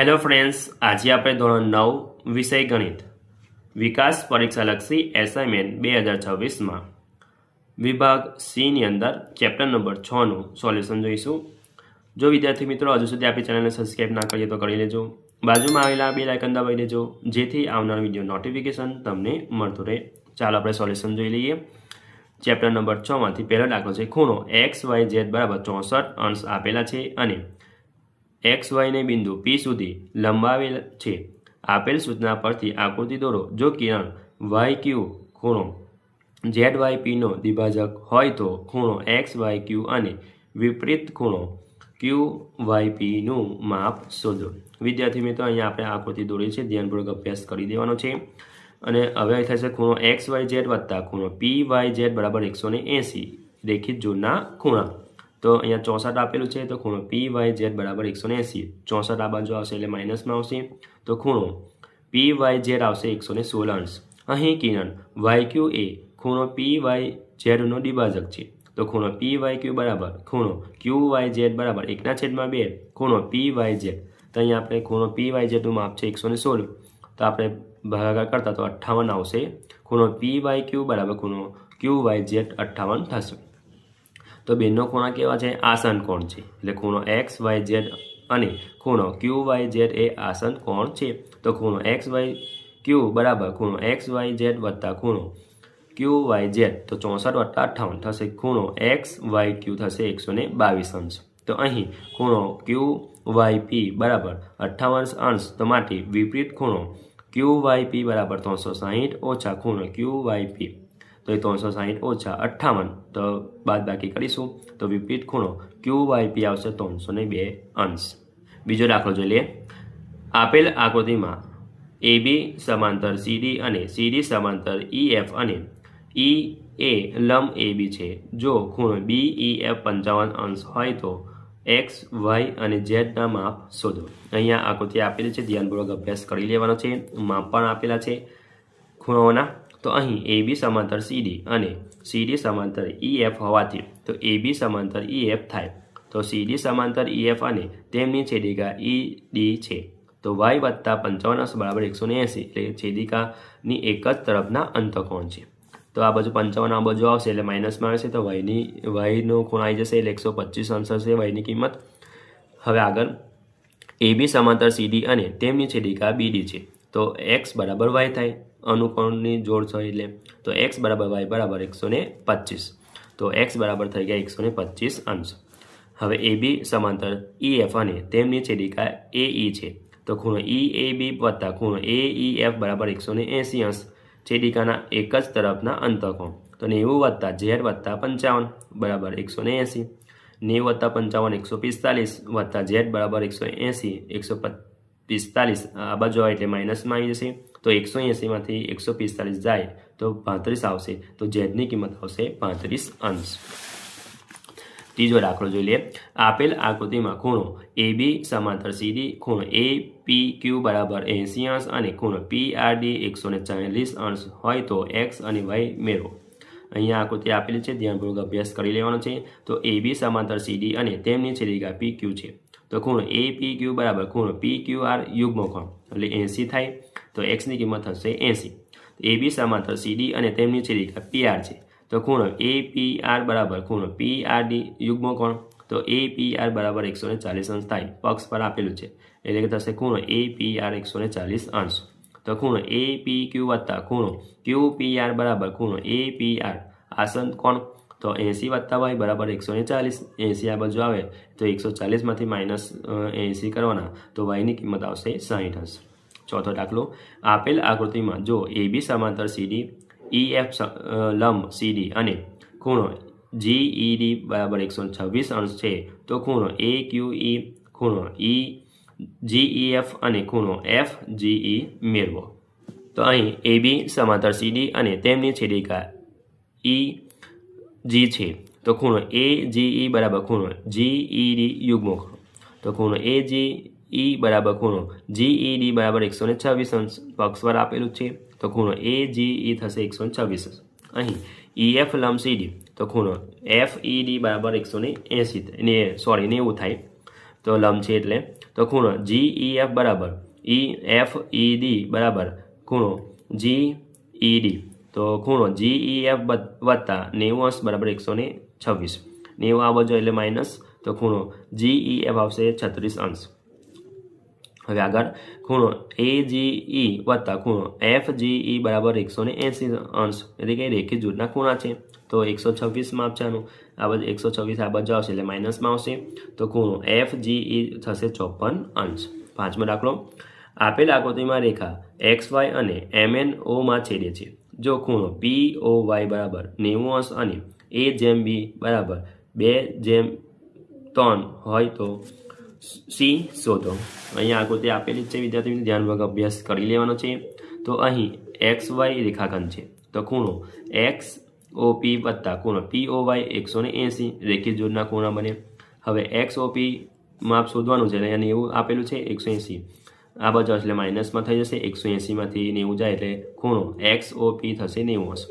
Hello friends, आज આપણે ધોરણ 9 વિષય ગણિત વિકાસ પરીક્ષાલક્ષી એસાઇનમેન્ટ 2026 માં વિભાગ સી ની અંદર ચેપ્ટર નંબર 6 નું સોલ્યુશન જોઈશું। જો વિદ્યાર્થી મિત્રો હજુ સુધી આપણી ચેનલને સબસ્ક્રાઇબ ના કરીએ તો કરી લેજો। બાજુમાં આવેલા બેલ આઇકન દબાવી દેજો જેથી આવનાર વિડિયો નોટિફિકેશન તમને મળતું રહે। ચાલો આપણે સોલ્યુશન જોઈ લઈએ। ચેપ્ટર નંબર 6 માંથી પહેલો દાખલો છે ખૂણો XYZ = 64 અંશ આપેલા છે અને XY ने बिंदु P सुधी लंबावेल छे। आपेल सूचना परथी आकृति दौरो। जो किरण YQ खूणो ZYP नो द्विभाजक होय तो खूणो XYQ अने विपरीत खूणो QYP नु माप शोधो। विद्यार्थी मित्रों अहींया आपणे आकृति दोरी छे, ध्यानपूर्वक अभ्यास करी देवानो छे। अने हवे थशे खूणो XYZ वत्ता खूणो PYZ = 180 रेखित जोड़ना खूणा। तो अहींया 64 आपेलू है तो खूणो PYZ = 180। 64 आ बाजू आवशे एटले माइनस में आवशे तो खूणो PYZ आवशे 116 अंश। अहीं किरण YQ ए खूणो PYZ नो द्विभाजक छे तो खूणो PYQ बराबर खूणो QYZ बराबर 1/2 खूणो PYZ। तो अहीं आपणे खूणो PYZ नुं माप छे 116 तो आपणे भागाकार करता तो 58 आवशे। खूणो PYQ बराबर खूणो QYZ 58 थशे। तो बेनो खूणा केवा छे? आसन कोण छे એટલે ખૂણો XYZ અને ખૂણો QYZ એ આસન કોણ છે। તો ખૂણો XYQ બરાબર ખૂણો XYZ વત્તા ખૂણો QYZ તો 64 વત્તા 58 થશે। ખૂણો XYQ થશે 122 અંશ। તો અહીં ખૂણો QYP બરાબર 58 અંશ તો માટે વિપરીત ખૂણો QYP બરાબર 360 ઓછા ખૂણો QYP तो 360 ओछा 58 तो बाद बाकी करीशू तो विपरीत खूणो QYP आवशे 302 अंश। बीजो दाखलो जोई लईए। आपेल आकृति में AB समांतर CD अने CD समांतर EF अने EA लंब AB छे। जो खूणो BEF 55 अंश होय तो X, Y अने Z ना माप शोधो। अहींया आकृति आपेली छे, ध्यानपूर्वक अभ्यास करी लेवानो छे। माप पण आपेला छे खूणाओना। तो अहीं AB समांतर CD अने CD समांतर EF होवाथी तो AB समांतर EF थाय तो CD समांतर EF अने तेमनी छेदिका ED छे। तो Y वत्ता 55 अंश बराबर 180 એટલે છેદિકાની એક જ તરફના અંતકોણ છે। તો આ બાજુ 55 આ બાજુ આવશે એટલે માઇનસમાં આવશે તો Y નો ખૂણો આવી જશે એટલે 125 અંશ હશે Y ની કિંમત। હવે આગળ AB समांतर CD अने तेमनी छेदिका BD छे तो X बराबर Y थाय अनुकोणनी जोड़ छे એટલે तो X बराबर Y बराबर 125 तो X बराबर થઈ ગયા 125 अंश। હવે AB समांतर EF અને તેમની છેદિકા AE છે તો ખૂણો EAB વત્તા ખૂણો AEF બરાબર 180 અંશ છેદિકાના એક જ તરફના અંતકોણ તો 90 વત્તા Z વત્તા 55 બરાબર 180 90 વત્તા 55 145 વત્તા Z બરાબર 180 145 આ બાજુ આવે એટલે માઇનસમાં આવી જશે तो 180 में 145 जाए तो 35 आवशे तो Z ની કિંમત આવશે 35 अंश। तीजो दाखलो जोई लीए। आपेल आकृति में खूणो AB समांतर CD खूणो APQ बराबर 80 अंश अने खूणो PRD 140 अंश होय तो X अने Y मेळवो। अहींया आकृति आपेली छे, ध्यानपूर्वक अभ्यास करी लेवानो छे। तो AB समांतर CD अने तेमनी छेदिका PQ छे तो खूणो APQ बराबर खूणो PQR युग्मकोण એટલે 80 थाय तो X ની કિંમત થશે 80। AB समांतर CD અને તેમની છેદિકા PR છે તો ખૂણો APR બરાબર ખૂણો PRD યુગ્મકોણ તો APR બરાબર 140 અંશ થાય। પક્ષ પર આપેલું છે એટલે કે થશે ખૂણો APR 140 અંશ। તો ખૂણો APQ વત્તા ખૂણો QPR બરાબર ખૂણો APR આસન કોણ તો 80 વત્તા Y બરાબર 140 80 આ બાજુ આવે તો 140 માંથી માઇનસ 80 કરવાના તો Y ની કિંમત આવશે 60 અંશ। चौथो दाखलो। आपेल आकृति में जो AB समांतर CD EF लंब CD अने खूणो GED बराबर 126 अंश है तो खूणो AQE खूणो GEF अने खूणो FGE मेळवो। तो अहीं AB समांतर CD अने तेमनी छेदिका EG छे तो खूणो AGE बराबर खूणो GED युग्मकोण तो खूणो AGE बराबर खूणो GED बराबर 126 अंश पक्ष पर आपेलू छे तो खूणो AGE थशे 126 अंश। अहीं EF लंब CD तो खूणो FED बराबर 180 90 थाय तो लंब छे એટલે तो તો ખૂણો GEF બરાબર EFED બરાબર ખૂણો GED, તો ખૂણો GEF વત્તા 90° બરાબર 126, 90 આ બાજુ એટલે માઇનસ, તો ખૂણો GEF આવશે 36°. હવે આગળ ખૂણો AGE વત્તા ખૂણો FGE બરાબર 180°, એટલે કે રેખીય જોડના ખૂણા છે. તો 126 માં આપવાનું, આ બાજુ 126 આ બાજુ આવશે એટલે માઇનસમાં આવશે, તો ખૂણો FGE થશે 54°. પાંચમો દાખલો, આપેલ આકૃતિમાં રેખા XY અને MNO માં છેદે છે. જો ખૂણો POY બરાબર 90° અને A/B બરાબર 2/3 હોય તો C શોધો. અહીંયા આકૃતિ આપેલી જ છે વિદ્યાર્થીઓ, ધ્યાનપૂર્વક અભ્યાસ કરી લેવાનો છે. તો અહીં XY રેખાખંડ છે, તો ખૂણો XOP વત્તા ખૂણો POY 180 રેખીય જોડના ખૂણા બને. હવે XOP માપ શોધવાનું છે, અહીંયા 90 આપેલું છે, 180 આ બાજુ એટલે માઇનસમાં થઈ જશે, 180માંથી 90 જાય એટલે ખૂણો XOP થશે 90°.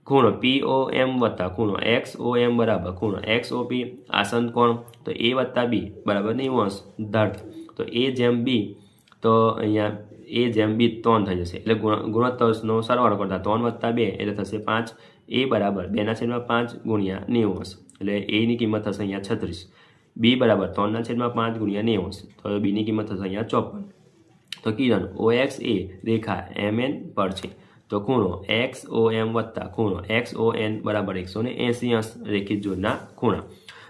ખૂણો POM વત્તા ખૂણો XOM બરાબર ખૂણો XOP આસન કોણ, તો A વત્તા B બરાબર 90° ધાર, તો A/B, તો અહીંયા A/B 3 થઈ જશે, એટલે ગુણોત્તરનો સરવાળો કરતા 3 વત્તા 2 એટલે થશે 5. A બરાબર 2/5 ગુણ્યા 90°, એટલે A ની કિંમત થશે અહીંયા 36. B બરાબર 3/5 ગુણ્યા 90°, તો B ની કિંમત થશે અહીંયા 54. તો કિરણ OX એ રેખા MN પર છે, તો ખૂણો XOM વત્તા ખૂણો XON બરાબર 180° રેખીય જોડના ખૂણા.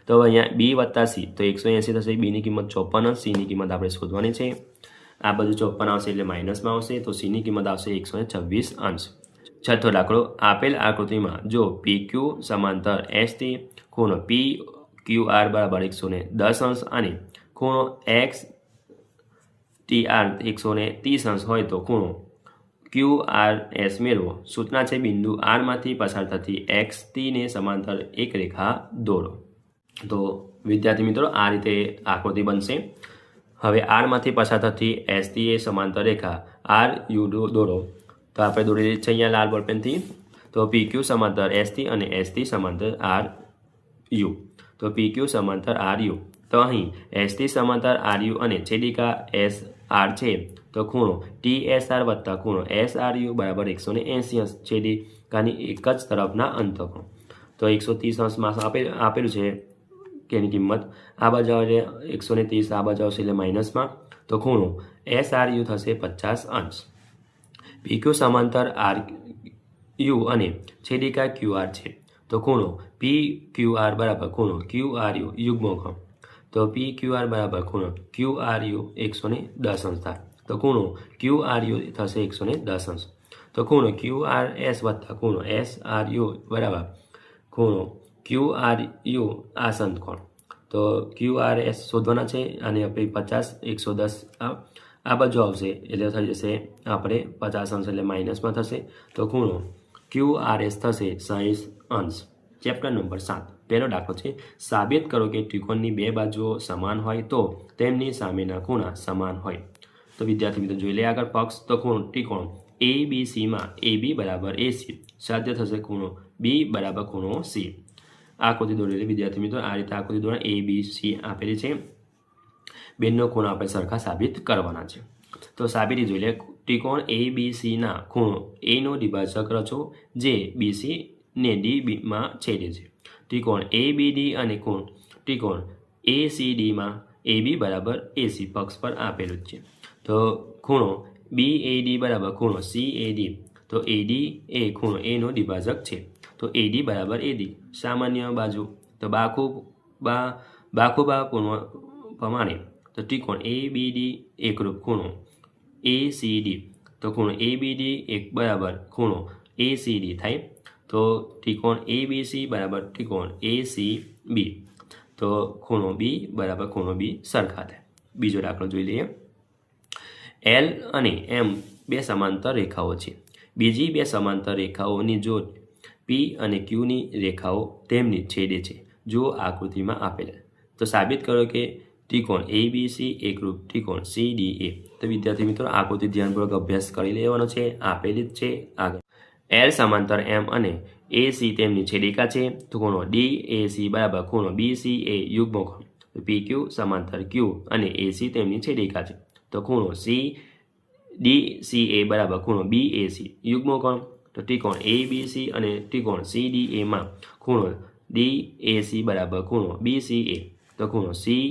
તો હવે અહીંયા B વત્તા C, તો 180 થશે, B ની કિંમત 54, C ની કિંમત આપણે શોધવાની છે. આ બધું 54 આવશે એટલે માઇનસમાં આવશે, તો C ની કિંમત આવશે 126°. છઠ્ઠો દાખલો, આપેલ આકૃતિમાં જો PQ સમાંતર ST, ખૂણો PQR બરાબર 110° અને ખૂણો XTR 130° હોય તો ખૂણો QRS મેળવો. સૂચના છે બિંદુ R માંથી પસાર થતી XT ને સમાંતર એક રેખા દોરો. તો વિદ્યાર્થી મિત્રો આ રીતે આકૃતિ બનશે. હવે R માંથી પસાર થતી ST એ સમાંતર રેખા RU દોરો. તો આપણે દોરેલી છે અહીંયા લાલ બોલપેનથી. તો PQ સમાંતર ST અને ST સમાંતર RU, તો PQ સમાંતર RU, તો અહીં ST સમાંતર RU અને છેદિકા SR છે, તો ખૂણો TSR વત્તા ખૂણો SRU બરાબર 180°, છેદિકાની એક જ તરફના અંતકોણ. તો 130° આપેલું છે કે એની કિંમત, આ બાજુ આવે 130, આ બાજુ આવશે એટલે માઇનસમાં, તો ખૂણો SRU થશે 50°. PQ સમાંતર RU અને છેદિકા QR છે, તો ખૂણો PQR બરાબર ખૂણો QRU યુગ્મોકોણ, તો PQR બરાબર ખૂણો QRU 110° થાય, તો ખૂણો QRU થશે 110°. તો ખૂણો QRS વત્તા ખૂણો SRU બરાબર ખૂણો QRU આસન કોણ, તો QRS શોધવાના છે, અને આપણે 50 110 આ બાજુ આવશે એટલે થઈ જશે આપણે 50° એટલે માઇનસમાં થશે, તો ખૂણો QRS થશે 60°. ચેપ્ટર નંબર 7, પહેલો દાખલો છે, સાબિત કરો કે ત્રિકોણની બે બાજુઓ સમાન હોય તો તેમની સામેના ખૂણા સમાન હોય. તો વિદ્યાર્થી મિત્રો જોઈ લે આગળ પક્ષ, તો ખૂણો ત્રિકોણ ABC માં AB બરાબર AC સાધ્ય થશે ખૂણો B બરાબર ખૂણો C. આકૃતિ દોરેલી વિદ્યાર્થી મિત્રો આ રીતે આકૃતિ દ્વારા ABC આપેલી છે. બેનો ખૂણો આપણે સરખા સાબિત કરવાના છે. તો સાબિતી જોઈ લે, ત્રિકોણ ABC ના ખૂણો A નો દ્વિભાજક રચો જે BC ને D માં છેદે છે. ત્રિકોણ ABD અને ત્રિકોણ ACD માં AB બરાબર AC પક્ષ પર આપેલું છે. તો ખૂણો BAD બરાબર ખૂણો CAD, તો AD એ ખૂણો A નો દ્વિભાજક છે, તો AD બરાબર AD. સામાન્ય બાજુ, તો બાખુબા પ્રમાણે તો ત્રિકોણ ABD એકરૂપ ખૂણો ACD, તો ખૂણો ABD એક બરાબર ખૂણો ACD થાય, તો ત્રિકોણ ABC બરાબર ત્રિકોણ ACB, તો ખૂણો B બરાબર ખૂણો B સરખા થાય. બીજો દાખલો જોઈ લઈએ. L અને M બે સમાંતર રેખાઓ છે. બીજી બે સમાંતર રેખાઓની જોડ P અને Q ની રેખાઓ તેમની છેદે છે. જો આકૃતિમાં આપેલ, તો સાબિત કરો કે ત્રિકોણ ABC એકરૂપ ત્રિકોણ CDA. તો વિદ્યાર્થી મિત્રો આકૃતિ ધ્યાનપૂર્વક અભ્યાસ કરી લેવાનો છે, આપેલી જ છે આગળ. L સમાંતર M અને AC તેમની છેદિકા છે, તો ખૂણો DAC બરાબર ખૂણો BCA યુગ્મકોણ, તો પી ક્યુ સમાંતર ક્યુ અને એસી તેમની છેદિકા છે. તો ખૂણો સી ડી સી એ બરાબર ખૂણો બી એસી યુગ્મકોણ. તો ત્રિકોણ એ બી સી અને ત્રિકોણ સી ડી એમાં ખૂણો ડી એસી બરાબર ખૂણો બી સી એ. તો ખૂણો સી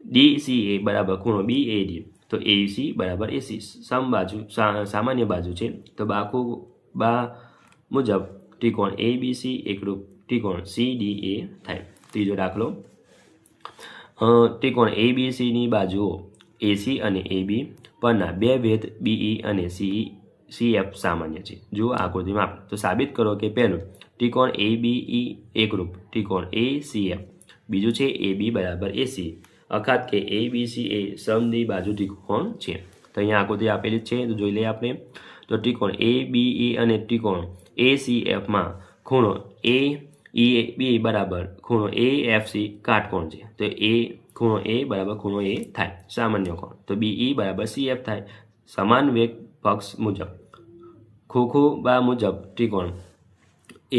ડી સી એ બરાબર ખૂણો બી એ ડી. તો એસી બરાબર એસી સમબાજુ સામાન્ય બાજુ છે. તો બા મુજબ ત્રિકોણ એ બી સી એકરૂપ ત્રિકોણ સી ડી એ થાય. ત્રીજો દાખલો, ત્રિકોણ એ બી સીની બાજુઓ એસી અને એ બી પરના બે ભેદ બીઈ અને સીએફ સામાન્ય છે. જુઓ આકૃતિમાં આપણે. તો સાબિત કરો કે પહેલું ત્રિકોણ એ બીઈ એકરૂપ ત્રિકોણ એ સીએફ, બીજું છે એ બી બરાબર એસી અખાત કે એ બી સી એ સમદ્વિ બાજુ ત્રિકોણ છે. તો અહીંયા આકૃતિ આપેલી છે, તો જોઈ લઈએ આપણે. તો ત્રિકોણ એ બીઈ અને ત્રિકોણ એ સીએફમાં ખૂણો એ બી બરાબર ખૂણો એ એફ સી કાટકોણ છે. તો ખૂણો એ બરાબર ખૂણો એ થાય સામાન્ય કોણ. તો બીઈ બરાબર સીએફ થાય સમાન વેગ પક્ષ મુજબ. બા મુજબ ત્રિકોણ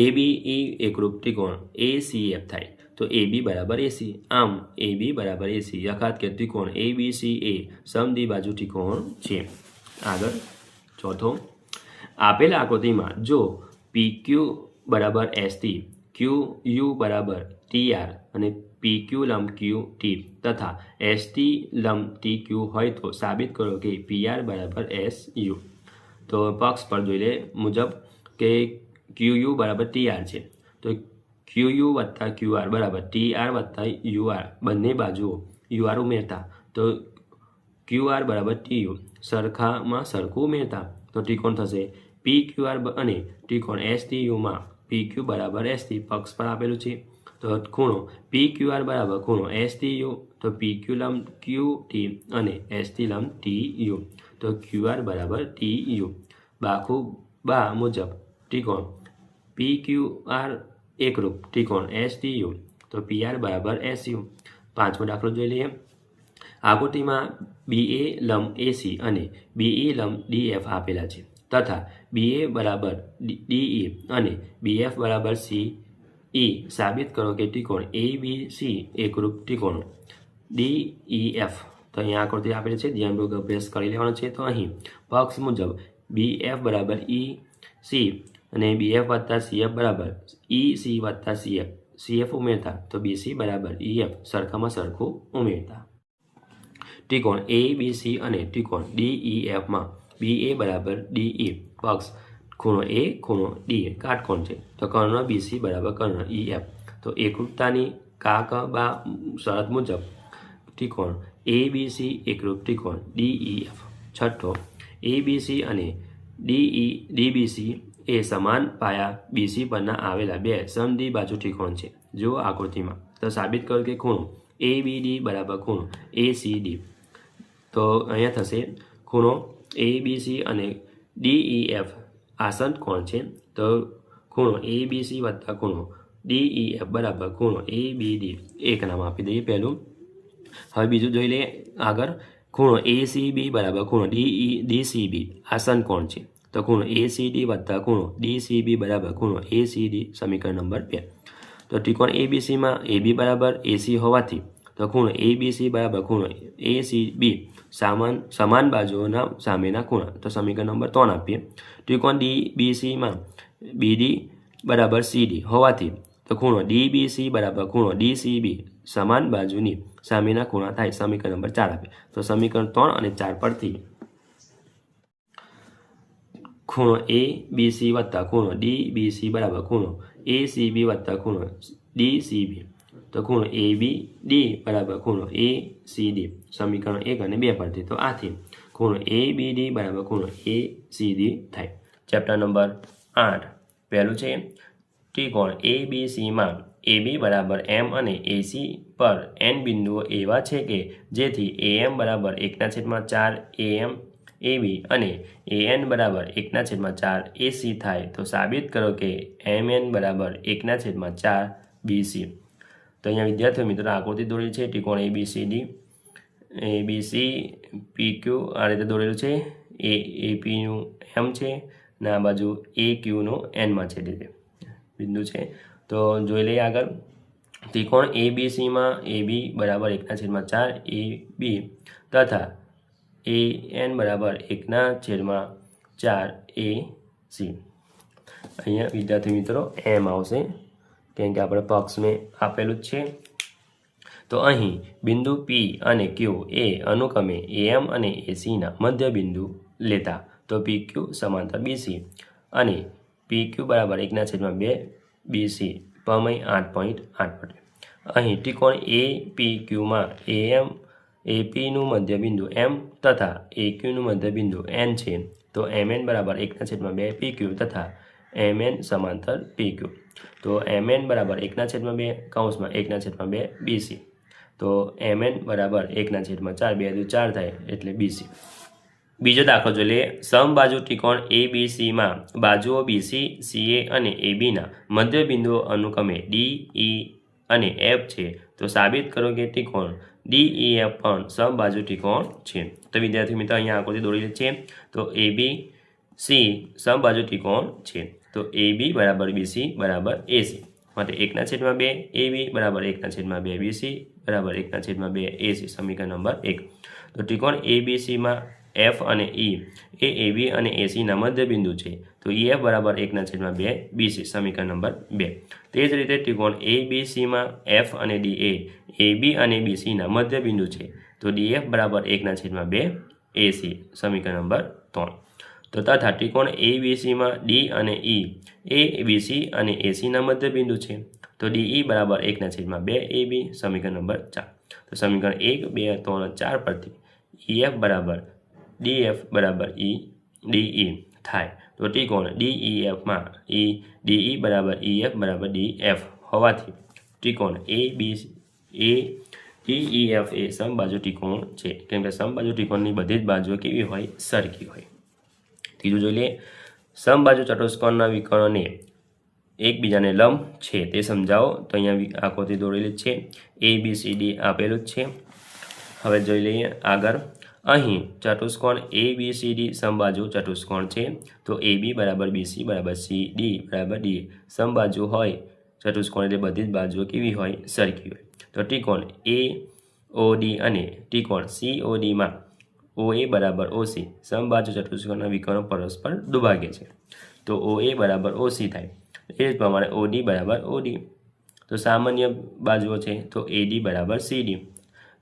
એ બીઈ એકરૂપ ત્રિકોણ એ સીએફ થાય. તો એ બી બરાબર એસી. આમ એ બી બરાબર એસી અખાત કે ત્રિકોણ એ બી સી એ સમદ્વિ બાજુ ત્રિકોણ છે. આગળ ચોથો, આપેલ આકૃતિમાં જો પી ક્યુ બરાબર એસટી, ક્યુ યુ બરાબર ટી આર અને પી ક્યુ લંબ ક્યુ ટી તથા એસટી લંબ ટી ક્યુ હોય તો સાબિત કરો કે પી આર બરાબર એસ યુ. તો પક્ષ પર જોઈ લે મુજબ કે ક્યુ યુ બરાબર ટી આર છે. તો ક્યુ યુ વત્તા ક્યુ આર બરાબર ટી આર વત્તા યુ આર બંને બાજુઓ યુ આર ઉમેરતા. તો ક્યુ આર બરાબર ટી યુ સરખામાં સરખું ઉમેરતા. તો ત્રિકોણ થશે પી ક્યુ આર અને ત્રિકોણ એસ ટી યુમાં પી ક્યુ બરાબર એસ ટી પક્ષ પર આપેલું છે. તો ખૂણો પી ક્યુ આર બરાબર ખૂણો એસ ટી યુ. તો પી ક્યુ લંબ ક્યુ ટી અને એસ ટી લંબ ટી યુ. તો ક્યુ આર બરાબર ટી યુ. બા મુજબ ત્રિકોણ પી ક્યુ આર એકરૂપ ત્રિકોણ એસ ટી યુ. તો પી આર બરાબર એસ યુ. પાંચમો દાખલો જોઈ લઈએ. આકૃતિમાં બીએ લંબ એસી અને બીઈ લંબ ડીએફ આપેલા છે તથા બીએ બરાબર ડીઈ અને બીએફ બરાબર સીઈ સાબિત કરો કે ત્રિકોણ એ બી સી એકરૂપ ત્રિકોણ ડીઈએફ. તો અહીંયા આકૃતિ આપેલી છે, ધ્યાનપૂર્વક અભ્યાસ કરી લેવાનો છે. તો અહીં પક્ષ મુજબ બીએફ બરાબર ઈ સી અને બીએફ વત્તા સીએફ બરાબર ઈ સી વત્તા સીએફ ઉમેરતા. તો બીસી બરાબર ઈએફ સરખામાં સરખું ઉમેરતા. ત્રિકોણ એ બી સી અને ત્રિકોણ ડીઈએફમાં બી એ બરાબર ડીઈ પક્ષ ખૂણો એ ખૂણો ડી કાટકોણ છે. તો કર્ણ બીસી બરાબર કર્ણ ઈએફ. તો એકરૂપતાની બા શરત મુજબ ત્રિકોણ એ બી સી એકરૂપ ત્રિકોણ ડીઈએફ. છઠ્ઠો, એ બી સી અને ડીબીસી એ સમાન પાયા બીસી પરના આવેલા બે સમદ્વિ બાજુ ત્રિકોણ છે. જુઓ આકૃતિમાં. તો સાબિત કરો કે ખૂણો એ બી ડી બરાબર ખૂણો એ સી ડી. તો અહીંયા થશે ખૂણો એ બી સી અને ડીઈએફ આસન કોણ છે. તો ખૂણો એ બી સી વત્તા ખૂણો ડીઈએફ બરાબર ખૂણો એ બી ડી. એક નામ આપી દઈએ પહેલું. હવે બીજું જોઈ લઈએ આગળ. ખૂણો એ સી બી બરાબર ખૂણો ડીસી બી આસન કોણ છે. તો ખૂણો એ સી ડી વત્તા ખૂણો ડીસી બી બરાબર ખૂણો એ સી ડી. સમીકરણ નંબર 2. તો ત્રિકોણ એ બી સીમાં એ બી બરાબર એસી હોવાથી તો ખૂણો એ બી સી બરાબર ખૂણો એ સી બી સમાન બાજુઓના સામેના ખૂણા. તો સમીકરણ નંબર 3 આપીએ. ત્રિકોણ ડીબીસીમાં બીડી બરાબર સીડી હોવાથી તો ખૂણો ડીબીસી બરાબર ખૂણો ડીસીબી સમાન બાજુની સામેના ખૂણા થાય. સમીકરણ નંબર 4 આપીએ. તો સમીકરણ 3 અને 4 પરથી ખૂણો એ બી સી વત્તા ખૂણો ડીબીસી બરાબર ખૂણો એ સી બી વત્તા ખૂણો ડીસીબી. તો ખૂણો એ બી ડી બરાબર ખૂણો એ સી ડી. સમીકરણ 1 અને 2 પરથી. તો આથી ખૂણો એ બી ડી બરાબર ખૂણો એ સી ડી થાય. ચેપ્ટર નંબર 8 પહેલું છે ત્રિકોણ એ બી સીમાં એ બી બરાબર એમ અને એસી પર એન બિંદુઓ એવા છે કે જેથી એમ બરાબર 1/4 એમ એ બી અને એન બરાબર 1/4 એસી થાય. તો સાબિત કરો કે એમએન બરાબર 1/4 બીસી. તો અહીંયા વિદ્યાર્થીઓ મિત્રો આકૃતિ દોરેલી છે. ત્રિકોણ એબીસીડી એબીસી પી ક્યુ આ રીતે દોરેલું છે. એપીનું એમ છે ને આ બાજુ એ ક્યુનું એનમાં છે રીતે બિંદુ છે. તો જોઈ લઈએ આગળ. ત્રિકોણ ABCમાં AB બરાબર 1/4 AB તથા AN બરાબર 1/4 AC। અહીંયા વિદ્યાર્થી મિત્રો એમ આવશે કેમ કે આપણે પક્ષને આપેલું જ છે। તો અહીં બિંદુ P અને Q એ અનુક્રમે AM અને ACના મધ્ય બિંદુ લેતા તો PQ સમાંતર BC અને PQ બરાબર 1/2 BC પ્રમેય 8.8 પડે। અહીં ત્રિકોણ APQમાં AM APનું મધ્યબિંદુ M તથા AQનું મધ્યબિંદુ N છે તો MN બરાબર 1/2 PQ તથા MN સમાંતર PQ તો MN બરાબર 1/2 કૌંસમાં 1/2 BC તો MN બરાબર 1/4 2 દુ 4 થાય એટલે BC। બીજો દાખલો જોઈ લઈએ। સમબાજુ ત્રિકોણ ABCમાં બાજુઓ BC CA અને ABના મધ્યબિંદુઓ અનુક્રમે D E અને F છે તો સાબિત કરો કે ત્રિકોણ DEF પણ સમબાજુ ત્રિકોણ છે। તો વિદ્યાર્થી મિત્રો અહીંયા આકૃતિ દોરેલી છે તો ABC સમબાજુ ત્રિકોણ છે તો AB બરાબર BC બરાબર AC માટે 1/2 AB બરાબર 1/2 BC બરાબર 1/2 AC સમીકરણ નંબર 1। તો ત્રિકોણ ABCમાં F અને E એ AB અને ACના મધ્યબિંદુ છે તો EF બરાબર 1/2 BC સમીકરણ નંબર 2। તે જ રીતે ત્રિકોણ ABCમાં F અને D એ AB અને BCના મધ્યબિંદુ છે તો DF બરાબર 1/2 AC સમીકરણ નંબર 3। તો તથા ત્રિકોણ ABCમાં D અને E એ BC અને ACના મધ્યબિંદુ છે તો DE બરાબર 1/2 AB સમીકરણ નંબર 4। તો સમીકરણ 1 2 3 4 પરથી EF બરાબર DF બરાબર DE થાય તો ત્રિકોણ DEFમાં DE બરાબર EF બરાબર DF હોવાથી ત્રિકોણ DEF એ સમબાજુ ત્રિકોણ છે કેમ કે સમબાજુ ત્રિકોણની બધી જ બાજુઓ કેવી હોય સરખી હોય। ત્રીજું જોઈ લઈએ। સમબાજુ ચતુષ્કોણના વિકર્ણને એકબીજાને લંબ છે તે સમજાવો તો અહીંયા આકૃતિ દોરેલી છે ABCD આપેલું જ છે। હવે જોઈ લઈએ આગળ। અહીં ચતુષ્કોણ ABCD સમબાજુ ચતુષ્કોણ છે તો AB બરાબર BC બરાબર CD બરાબર DA સમબાજુ હોય ચતુષ્કોણ એટલે બધી જ બાજુઓ કેવી હોય સરખી હોય। તો ત્રિકોણ AOD અને ત્રિકોણ CODમાં OA બરાબર OC સમબાજુ ચતુષ્કોણના વિકર્ણો પરસ્પર દુભાગે છે તો OA બરાબર OC થાય। એ જ પ્રમાણે OD બરાબર OD તો સામાન્ય બાજુઓ છે તો AD બરાબર CD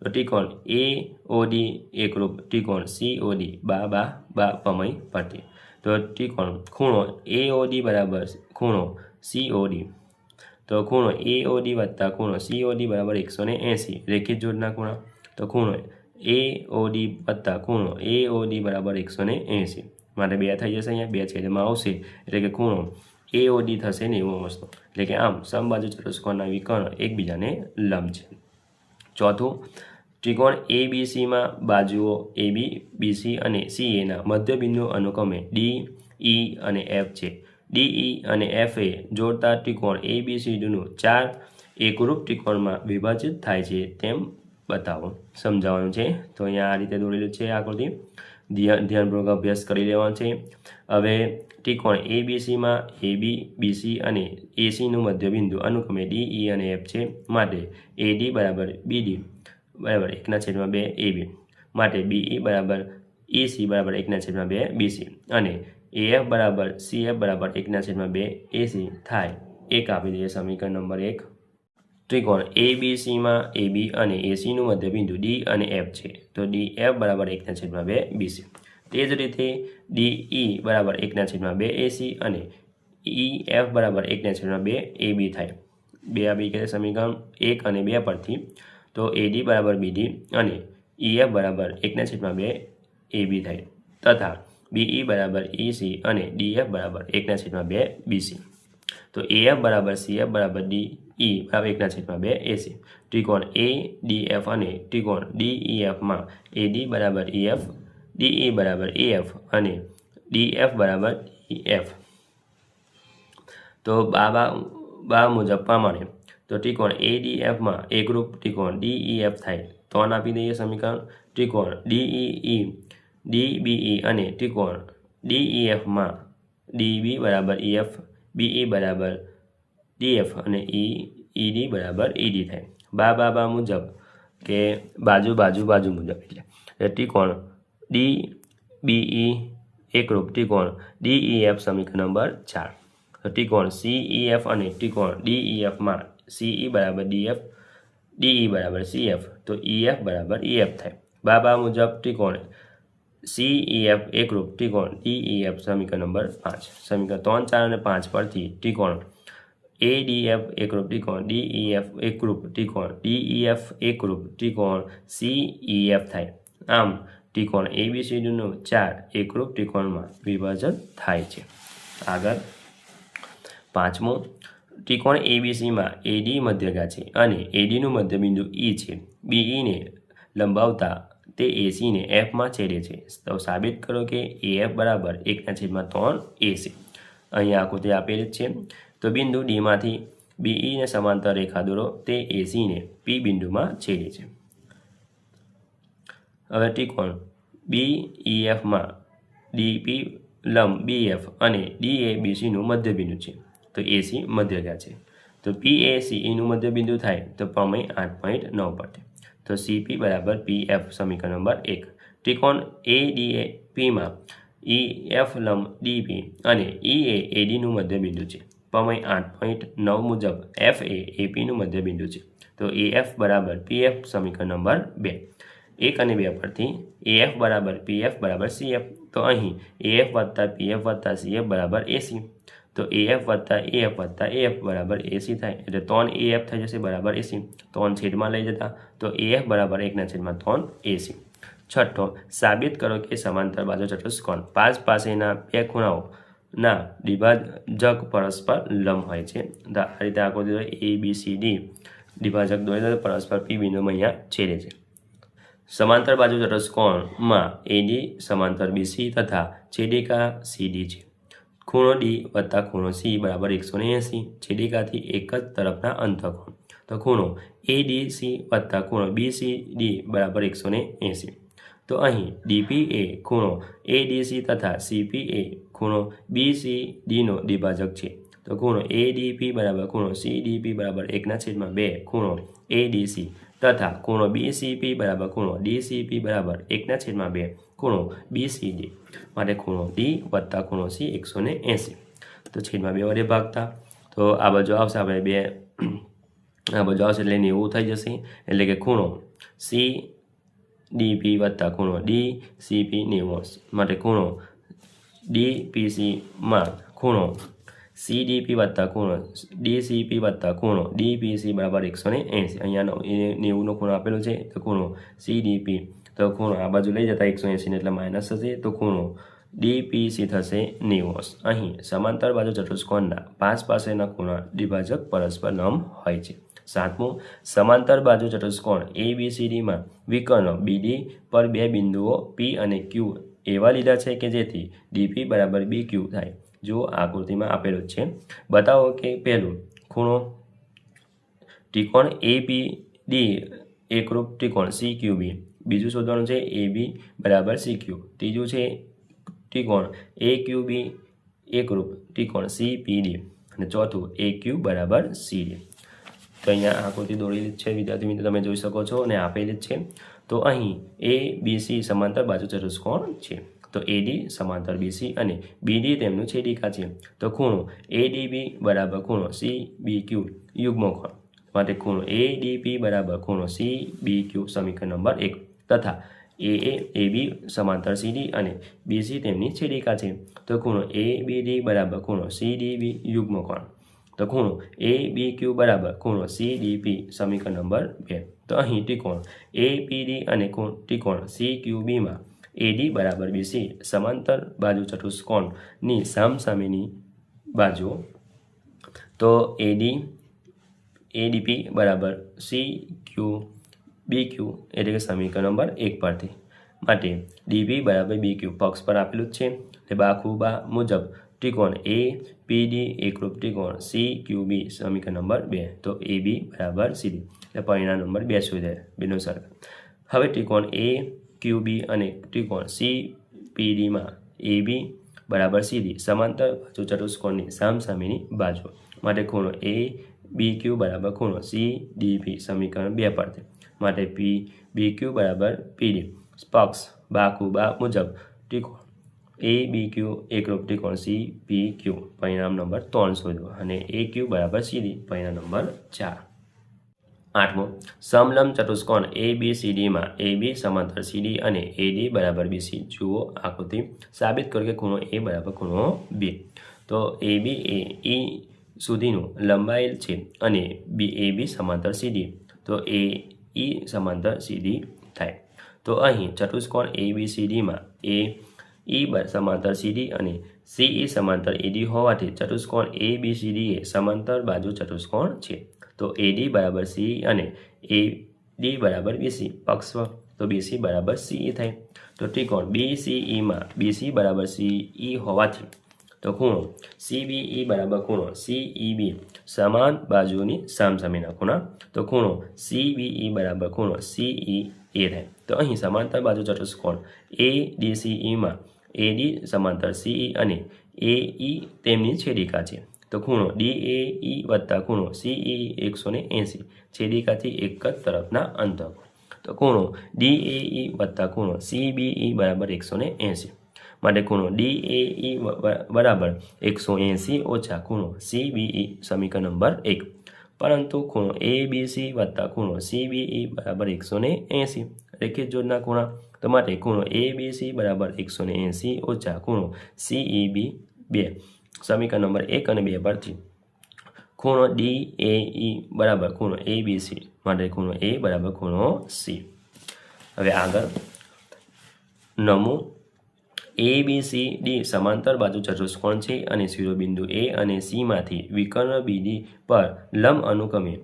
તો ત્રિકોણ AOD એકરૂપ ત્રિકોણ COD બા પ્રમેય પરથી તો ત્રિકોણ ખૂણો AOD બરાબર ખૂણો COD તો ખૂણો AOD વત્તા ખૂણો COD બરાબર 180 રેખિત જોડના ખૂણા તો ખૂણો AOD વત્તા ખૂણો AOD બરાબર 180 માટે 2 થઈ જશે। અહીંયા 2 છેદમાં આવશે એટલે કે ખૂણો AOD થશે 90°। એટલે કે આમ સમબાજુ ચતુષ્કોણના વિકર્ણ એકબીજાને લંબ છે। ચોથું ત્રિકોણ ABCમાં બાજુઓ AB BC અને CAના મધ્યબિંદુ અનુક્રમે D E અને F છે। DE અને F એ જોડતા ત્રિકોણ ABCDનું 4 એકરૂપ ત્રિકોણમાં વિભાજિત થાય છે તેમ બતાવો સમજાવવાનું છે। તો અહીંયા આ રીતે દોરેલું છે આકૃતિ ધ્યાનપૂર્વક અભ્યાસ કરી લેવાનો છે। હવે ત્રિકોણ ABCમાં AB BC અને ACનું મધ્યબિંદુ અનુક્રમે DE અને F છે માટે AD બરાબર BD બરાબર 1/2 AB માટે BE બરાબર EC બરાબર 1/2 BC અને AF બરાબર CF બરાબર 1/2 AC થાય। એક આપી દઈએ સમીકરણ નંબર 1। ત્રિકોણ ABCમાં AB અને ACનું મધ્યબિંદુ D અને F છે તો DF બરાબર 1/2 BC તે જ રીતે DE બરાબર 1/2 AC અને EF બરાબર 1/2 AB થાય। 2 આપી ગયા સમીકરણ 1 અને 2 પરથી તો AD બરાબર BD અને EF બરાબર 1/2 AB થાય તથા BE બરાબર EC અને DF બરાબર 1/2 BC તો AF બરાબર CF બરાબર DE બરાબર 1/2 AC ત્રિકોણ ADF અને ત્રિકોણ DEFમાં AD બરાબર EF DE બરાબર AF અને DF બરાબર EF તો બા મુજબ પ્રમાણે તો ત્રિકોણ ADFમાં એકરૂપ ત્રિકોણ DEF થાય। તો આપી દઈએ સમીકરણ ત્રિકોણ DBE અને ત્રિકોણ DEFમાં DB બરાબર EF BE બરાબર DF અને ED બરાબર ED થાય. બા મુજબ કે બાજુ મુજબ એટલે ત્રિકોણ DBE એકરૂપ ત્રિકોણ DEF સમીકરણ નંબર 4. તો ત્રિકોણ CEF અને ત્રિકોણ DEF માં CE બરાબર DF, DE બરાબર CF, તો EF બરાબર EF થાય. બા મુજબ ત્રિકોણ CEF એકરૂપ ત્રિકોણ DEF સમીકરણ નંબર 5. સમીકરણ 3, 4 અને 5 પરથી ત્રિકોણ ADF એકરૂપ ત્રિકોણ DEF એકરૂપ ત્રિકોણ DEF એકરૂપ ત્રિકોણ CEF થાય. આમ ત્રિકોણ ABCDનું 4 એકરૂપ ત્રિકોણમાં વિભાજન થાય છે. આગળ 5મો, ત્રિકોણ ABCમાં AD મધ્યગા છે અને ADનું મધ્યબિંદુ E છે. BE ને લંબાવતા તે AC ને F માં છેદે છે. તો સાબિત કરો કે AF બરાબર 1/3 AC. અહીંયા આકૃતિ આપેલી જ છે. તો બિંદુ D માંથી BE ને સમાંતર રેખા દોરો, તે AC ને P બિંદુમાં છેદે છે. હવે ત્રિકોણ BEFમાં DP લંબ BF અને DA BCનું મધ્યબિંદુ છે. તો AC મધ્યગા છે. તો PA CEનું મધ્યબિંદુ થાય તો પ્રમેય 8.9 પરથી. તો CP બરાબર PF સમીકરણ નંબર 1. ત્રિકોણ ADPમાં EF લંબ DP અને EA ADનું મધ્યબિંદુ છે. પ્રમેય 8.9 મુજબ F એ APનું મધ્યબિંદુ છે. તો AF બરાબર PF સમીકરણ નંબર 2. 1 અને 2 પરથી AF બરાબર PF બરાબર CF. તો અહીં AF વત્તા PF વત્તા CF બરાબર AC. તો AF વત્તા AF વત્તા AF બરાબર AC થાય. એટલે 3AF થઈ જશે બરાબર AC. 3 છેદમાં લઈ જતા તો AF બરાબર 1/3 AC. છઠ્ઠો, સાબિત કરો કે સમાંતર બાજુ ચતુષ્કોણ 5 પાસેના બે ખૂણાઓના દ્વિભાજક પરસ્પર લંબ હોય છે. તો આ રીતે આકૃતિ ABCD દ્વિભાજક દોરી પરસ્પર P બિંદુમાં અહીંયા છેદે છે. સમાંતર બાજુ ચતુષ્કોણમાં AD સમાંતર BC તથા છેદિકા CD છે. ખૂણો D વત્તા ખૂણો C બરાબર 180. છેદિકાથી એક જ તરફના અંતઃકોણ. તો ખૂણો ADC વત્તા ખૂણો BCD બરાબર 180. તો અહીં DP એ ખૂણો ADC તથા CP એ ખૂણો BCDનો દ્વિભાજક છે. તો ખૂણો ADP બરાબર ખૂણો CDP બરાબર 1/2 ખૂણો ADC તથા ખૂણો BCP બરાબર ખૂણો DCP બરાબર 1/2 ખૂણો BCD. માટે ખૂણો D વત્તા ખૂણો C 180. તો છેદમાં 2 વડે ભાગતા તો આ બાજુ આવશે આપણે 2, આ બાજુ આવશે એટલે 90 થઈ જશે. એટલે કે ખૂણો CDP વત્તા ખૂણો DCP 90. માટે ખૂણો DPCમાં ખૂણો CDP વત્તા ખૂણો DCP વત્તા ખૂણો DPC બરાબર 180. અહીંયા 90નો ખૂણો આપેલો છે. તો ખૂણો CDP, તો ખૂણો આ બાજુ લઈ જતા 180 એટલે માઇનસ થશે. તો ખૂણો DPC થશે 90. અહીં સમાંતર બાજુ ચતુષ્કોણના 5 પાસેના ખૂણા દ્વિભાજક પરસ્પર લંબ હોય છે. 7મું, સમાંતર બાજુ ચતુષ્કોણ ABCDમાં વિકર્ણ BD પર બે બિંદુઓ P અને Q એવા લીધા છે કે જેથી DP બરાબર BQ થાય. જો આકૃતિમાં આપેલું છે. બતાવો કે પહેલું ખૂણો ત્રિકોણ APD એકરૂપ ત્રિકોણ CQB. બીજું શોધવાનું છે AB બરાબર CQ. ત્રીજું છે ત્રિકોણ AQB એકરૂપ ત્રિકોણ CPD. અને ચોથું AQ બરાબર CD. તો અહીંયા આકૃતિ દોરેલી છે વિદ્યાર્થી મિત્રો, તમે જોઈ શકો છો અને આપેલી જ છે. તો અહીં ABC સમાંતર બાજુ ચતુષ્કોણ છે. તો AD સમાંતર BC અને BD તેમનું છેદિકા છે. તો ખૂણો ADB બરાબર ખૂણો CBQ યુગ્મકોણ. માટે ખૂણો ADP બરાબર ખૂણો CBQ સમીકરણ નંબર 1 તથા AB સમાંતર CD અને BC તેમની છેદિકા છે. તો ખૂણો ABD બરાબર ખૂણો CDB યુગ્મકોણ. તો ખૂણો ABQ બરાબર ખૂણો CDP સમીકરણ નંબર 2. તો અહીં ત્રિકોણ APD અને ત્રિકોણ CQBમાં AD બરાબર BC સમાંતર બાજુ ચતુષ્કોણની સામસામેની બાજુઓ. તો ADP બરાબર CQBQ એટલે કે સમીકરણ નંબર 1 પરથી. માટે DP બરાબર BQ પક્ષ પર આપેલું જ છે. એટલે બાખુબા મુજબ ત્રિકોણ APD એકરૂપ ત્રિકોણ CQB સમીકરણ નંબર 2. તો AB બરાબર CD. એટલે પરિણામ નંબર 2 શોધે બેનો સરખા. હવે ત્રિકોણ AQB અને ત્રિકોણ CPDમાં AB બરાબર CD સમાંતર બાજુ ચતુષ્કોણની સામસામેની બાજુ. માટે ખૂણો બી ક્યુ બરાબર ખૂણો સી ડી પી સમીકરણ 2 પરથી માટે પી બી ક્યુ બરાબર પીડી પક્ષ બાકુબા મુજબ ત્રિકોણ એ બી ક્યુ એકરૂપ ત્રિકોણ સી પી ક્યુ પરિણામ નંબર 3 શોધો અને એ ક્યુ બરાબર સીડી પરિણામ નંબર 4 8મો સમલંબ ચતુષ્કોણ એ બી સી ડીમાં એ બી સમાંતર સીડી અને એડી બરાબર બીસી જુઓ આકૃતિ સાબિત કરો કે ખૂણો એ બરાબર ખૂણો બી તો એ બી એ ઈ સુધીનું લંબાયેલ છે અને બી એ બી સમાંતર સીડી તો એ ઈ સમાંતર સીડી થાય તો અહીં ચતુષ્કોણ એ બી સી ડીમાં એ ઈ સમાંતર સીડી અને સીઈ સમાંતર એડી હોવાથી ચતુષ્કોણ એ બી સી ડી એ સમાંતર બાજુ ચતુષ્કોણ છે તો એડી બરાબર સી અને એડી બરાબર બીસી પક્ષ તો બીસી બરાબર સીઈ થાય તો ત્રિકોણ બીસીઈમાં બીસી બરાબર સીઈ હોવાથી તો ખૂણો સીબીઈ બરાબર ખૂણો સીઈબી સમાન બાજુની સામસામેના ખૂણા તો ખૂણો સીબીઈ બરાબર ખૂણો સીઈ એ થાય તો અહીં સમાંતર બાજુ ચતુષ્કોણ એડીસીઈમાં એડી સમાંતર સીઈ અને એઈ તેમની છેદિકા છે તો ખૂણો ડીએઈ વત્તા ખૂણો સીઈ 180 છેદિકાથી એક જ તરફના અંતર તો ખૂણો ડીએઈ વત્તા ખૂણો સીબીઈ બરાબર 180 માટે ખૂણો ડીએઈ બરાબર 180 ઓછા ખૂણો સીબીઈ સમીકરણ નંબર 1 પરંતુ ખૂણો એબીસી વત્તા ખૂણો સીબીઈ બરાબર 180 રેખીય જોડના ખૂણા તો માટે ખૂણો એબીસી બરાબર 180 ઓછા ખૂણો સીઈબી 2 સમીકરણ નંબર 1 અને 2 પરથી ખૂણો ડીએઈ બરાબર ખૂણો એબીસી માટે ખૂણો એ બરાબર ખૂણો સી હવે આગળ 9મું એબીસીડી સમાંતર બાજુ ચતુષ્કોણ છે અને શિરોબિંદુ એ અને સીમાંથી વિકર્ણ બીડી પર લંબ અનુક્રમે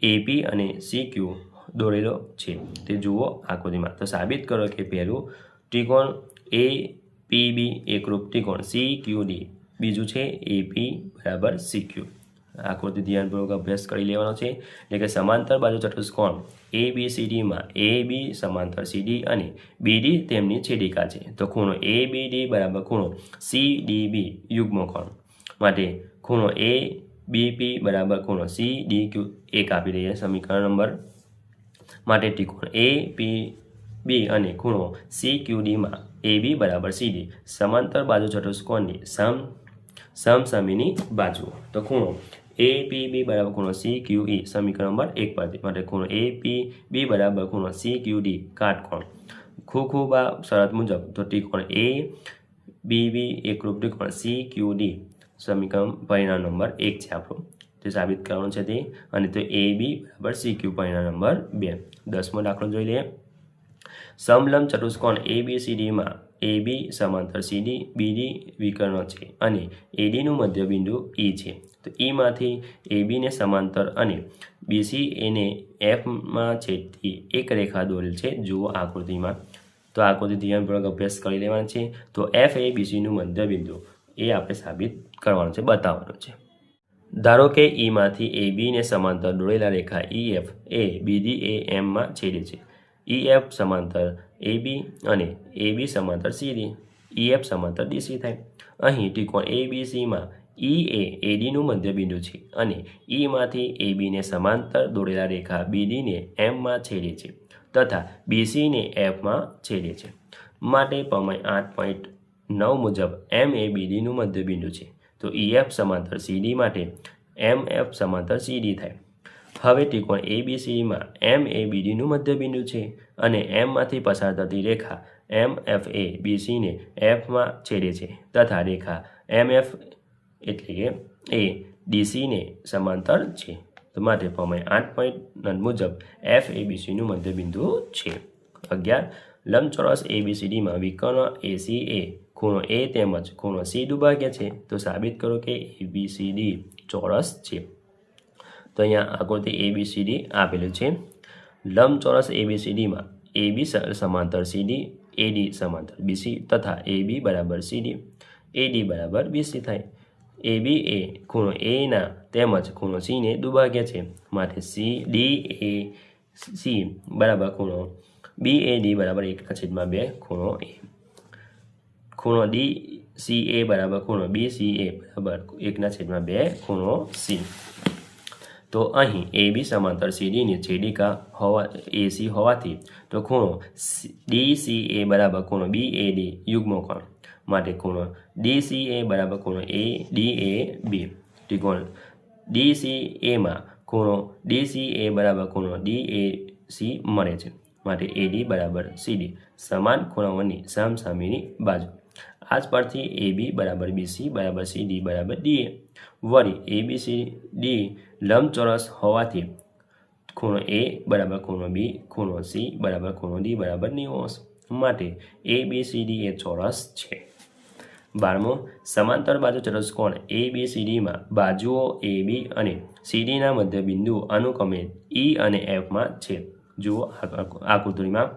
એપી અને સી ક્યુ દોરેલો છે તે જુઓ આકૃતિમાં તો સાબિત કરો કે પહેલું ત્રિકોણ એ પીબી એકરૂપ ત્રિકોણ સી ક્યુ ડી બીજું છે એપી બરાબર સી ક્યુ આકૃતિ ધ્યાનપૂર્વક અભ્યાસ કરી લેવાનો છે એટલે કે સમાંતર બાજુ ચતુષ્કોણ એ બી સી ડીમાં એ બી સમાંતર સીડી અને બીડી તેમની છેદિકા છે તો ખૂણો એ બી ડી બરાબર ખૂણો સી ડી બી યુગ્મકોણ માટે ખૂણો એ બીપી બરાબર ખૂણો સી ડી ક્યુ એક આપી દઈએ સમીકરણ નંબર માટે ત્રિકોણ એ પી બી અને ખૂણો સી ક્યુ ડીમાં એ બી બરાબર સીડી સમાંતર બાજુ ચતુષ્કોણની સમસામીની બાજુ તો ખૂણો એ પી બી બરાબર ખૂણો સી ક્યુ ઈ સમીકરણ નંબર 1 પરથી માટે ખૂણો એ પી બી બરાબર ખૂણો સી ક્યુ ડી કાટકોણ ખૂબા શરત મુજબ તો ત્રિકોણ એ બી બી એકરૂપ ત્રિકોણ સી ક્યુ ડી સમીકરણ પરિણામ નંબર 1 છે આપણું તે સાબિત કરવાનું છે તે અને તો એ બી બરાબર સી ક્યુ પરિણામ નંબર 2 10મો દાખલો જોઈ લઈએ સમલંબ ચતુષ્કોણ એ બી સી ડીમાં એ બી સમાંતર સીડી બીડી વિકર્ણ છે અને એડીનું મધ્યબિંદુ ઈ છે તો ઈમાંથી એબીને સમાંતર અને બીસી એને એફમાં છેદતી એક રેખા દોરેલ છે જુઓ આકૃતિમાં તો આકૃતિ ધ્યાનપૂર્વક અભ્યાસ કરી લેવાનો છે તો એફ એ બીસીનું મધ્યબિંદુ એ આપણે સાબિત કરવાનું છે બતાવવાનું છે ધારો કે ઈમાંથી એબીને સમાંતર દોરેલા રેખા ઈએફ એ બીડી એ એમમાં છેદે છે ઈએફ સમાંતર એબી અને એબી સમાંતર સીડી ઈએફ સમાંતર ડીસી થાય અહીં ત્રિકોણ એબીસીમાં ઈ એ એડીનું મધ્યબિંદુ છે અને ઈમાંથી એબીને સમાંતર દોરેલા રેખા બીડીને એમમાં છેદે છે તથા બીસીને એફમાં છેદે છે માટે પ્રમેય 8.9 મુજબ એમ એ બીડીનું મધ્યબિંદુ છે તો ઈએફ સમાંતર સીડી માટે એમ એફ સમાંતર સીડી થાય હવે ત્રિકોણ એબીસીમાં એમ એ બીડીનું મધ્યબિંદુ છે અને એમમાંથી પસાર થતી રેખા એમ એફ એ બીસીને એફમાં છેદે છે તથા રેખા એમ એફ એટલે કે એ ડીસીને સમાંતર છે તો માટે પ્રમેય 8.9 મુજબ એફ એ બીસીનું મધ્યબિંદુ છે 11 લંબચોરસ એબીસીડીમાં વિકર્ણ એસી એ ખૂણો એ તેમજ ખૂણો સી દુભાગ્ય છે તો સાબિત કરો કે એબીસીડી ચોરસ છે તો અહીંયા આકૃતિ એબીસીડી આપેલું છે લંબચોરસ એબીસીડીમાં એબી સમાંતર સીડી એડી સમાંતર બીસી તથા એબી બરાબર સીડી એડી બરાબર બીસી થાય એબી એ ખૂણો એના તેમજ ખૂણો સીને દુભાગ્ય છે માટે સી ડી એ સી બરાબર ખૂણો બી એ ડી બરાબર 1/2 ખૂણો એ ખૂણો ડી સી એ બરાબર ખૂણો બી સી એ બરાબર 1/2 ખૂણો સી તો અહીં એ બી સમાંતર સીડીની છેદિકા એસી હોવાથી તો ખૂણો DCA બરાબર ખૂણો BAD યુગ્મ કોણ માટે ખૂણો DCA બરાબર ખૂણો ADAB ત્રિકોણ DCAમાં ખૂણો DCA બરાબર ખૂણો DAC મળે છે માટે AD બરાબર CD સમાન ખૂણાઓની સામસામેની બાજુ આજ પરથી AB બરાબર BC બરાબર CD બરાબર DA વળી ABCD લંબચોરસ હોવાથી ખૂણો A બરાબર ખૂણો B ખૂણો C બરાબર ખૂણો D બરાબર 90° માટે ABCD એ ચોરસ છે 12મો સમાંતર બાજુ ચતુષ્કોણ ABCDમાં બાજુઓ AB અને CDના મધ્યબિંદુઓ અનુક્રમે E અને Fમાં છે જુઓ આકૃતિમાં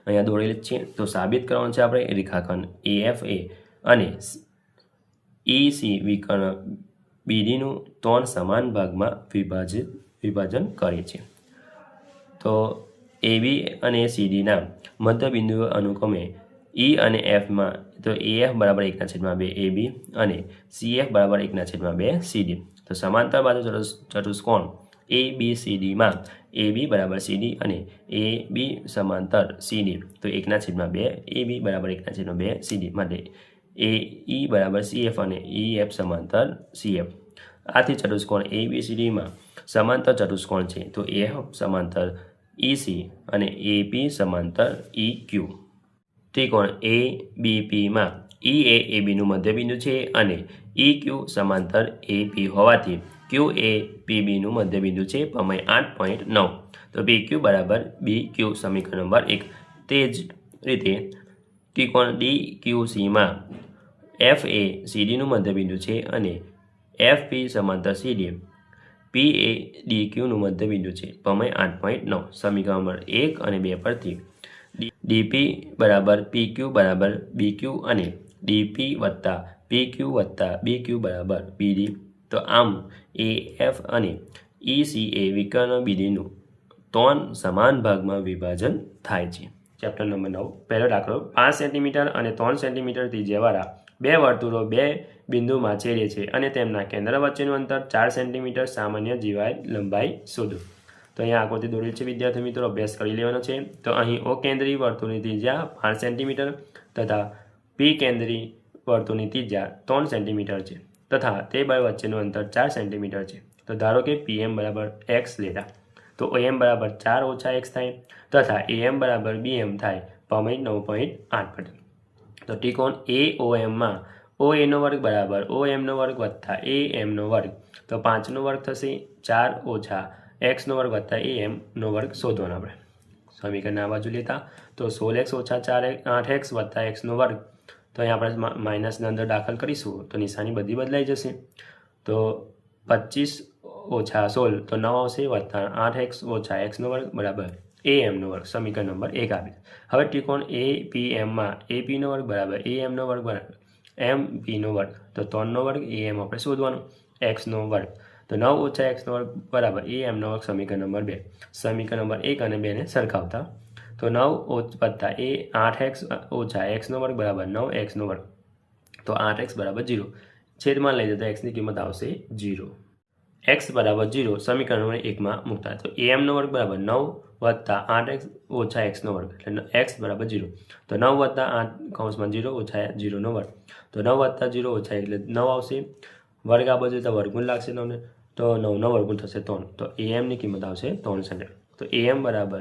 અહીંયા દોરેલી છે તો સાબિત કરવાનું છે આપણે રેખાખંડ AFA અને EC વિકર્ણ BDનું 3 સમાન ભાગમાં વિભાજન કરે છે તો AB અને CDના મધ્યબિંદુઓ અનુક્રમે E અને Fમાં તો AF બરાબર 1/2 AB અને CF બરાબર 1/2 CD તો સમાંતર બાજુ ચતુષ્કોણ ABCDમાં AB બરાબર CD અને AB સમાંતર CD તો 1/2 AB બરાબર 1/2 CD માટે AE બરાબર CF અને EF સમાંતર CF આથી ચતુષ્કોણ ABCDમાં સમાંતર ચતુષ્કોણ છે તો AF સમાંતર EC અને AP સમાંતર EQ ત્રિકોણ ABPમાં E એ ABનું મધ્યબિંદુ છે અને EQ સમાંતર AP હોવાથી Q એ PBનું મધ્યબિંદુ છે પ્રમેય 8.9 તો PQ બરાબર BQ સમીકરણ નંબર 1 તે જ રીતે ત્રિકોણ DQCમાં F એ CDનું મધ્યબિંદુ છે અને FP સમાંતર CD P એ DQનું મધ્યબિંદુ છે પ્રમેય 8.9 સમીકરણ નંબર 1 અને 2 પરથી DP બરાબર PQ બરાબર BQ અને DP વત્તા PQ વત્તા BQ બરાબર BD તો આમ AF અને ECA વિકર્ણ BDનું 3 સમાન ભાગમાં વિભાજન થાય છે ચેપ્ટર નંબર 9 પહેલો દાખલો 5 સેન્ટીમીટર અને 3 સેન્ટીમીટર ત્રિજ્યાવાળા બે વર્તુળો બે બિંદુમાં છેદે છે અને તેમના કેન્દ્ર વચ્ચેનું અંતર 4 સેન્ટીમીટર સામાન્ય જીવાય લંબાઈ શોધો તો અહીંયા આકૃતિ દોરેલ છે વિદ્યાર્થી મિત્રો અભ્યાસ કરી લેવાનો છે તો અહીં O કેન્દ્રી વર્તુળની ત્રિજ્યા 5 સેન્ટીમીટર તથા P કેન્દ્રી વર્તુળની ત્રિજ્યા 3 સેન્ટીમીટર છે તથા તે બે વચ્ચેનું અંતર 4 સેન્ટીમીટર છે તો ધારો કે PM બરાબર x લેતા તો OM બરાબર 4 - x થાય તથા AM બરાબર BM થાય પ્રમેય 9.8 પર તો ત્રિકોણ AOMમાં OA નો વર્ગ બરાબર OM નો વર્ગ વત્તા AM નો વર્ગ તો 5 નો વર્ગ થશે 4 - x નો વર્ગ વત્તા AM નો વર્ગ શોધવાનો આપણે સમીકરણ આ બાજુ લેતા તો 16x - 8x વત્તા x નો વર્ગ તો અહીં આપણે માઇનસની અંદર દાખલ કરીશું તો નિશાની બધી બદલાઈ જશે તો 25 - 16 તો 9 આવશે વત્તા 8x - x નો વર્ગ બરાબર AM નો વર્ગ સમીકરણ નંબર 1 આવે હવે ત્રિકોણ APMમાં AP નો વર્ગ બરાબર AM નો વર્ગ બરાબર MP નો વર્ગ તો 3 નો વર્ગ AM આપણે શોધવાનો x નો વર્ગ તો 9 - x નો વર્ગ બરાબર AM નો વર્ગ સમીકરણ નંબર 2 સમીકરણ નંબર 1 અને 2 ને સરખાવતા તો 9 વત્તા 8x - x નો વર્ગ બરાબર 9x નો વર્ગ તો 8x બરાબર 0 છેદમાં લઈ જતા x ની કિંમત આવશે 0 x બરાબર 0 સમીકરણ નંબર 1 માં મૂકતા તો AM નો વર્ગ બરાબર 9 વત્તા 8x - x નો વર્ગ એટલે x બરાબર 0 તો 9 વત્તા 8 કૌંસમાં 0 - 0 નો વર્ગ તો 9 વત્તા 0 - એટલે 9 આવશે વર્ગ આ બાજુ તો વર્ગમૂળ લાગશે તમને તો 9 નો વર્ગમૂળ થશે 3 તો AM ની કિંમત આવશે 3 સેન્ટીમીટર તો AM બરાબર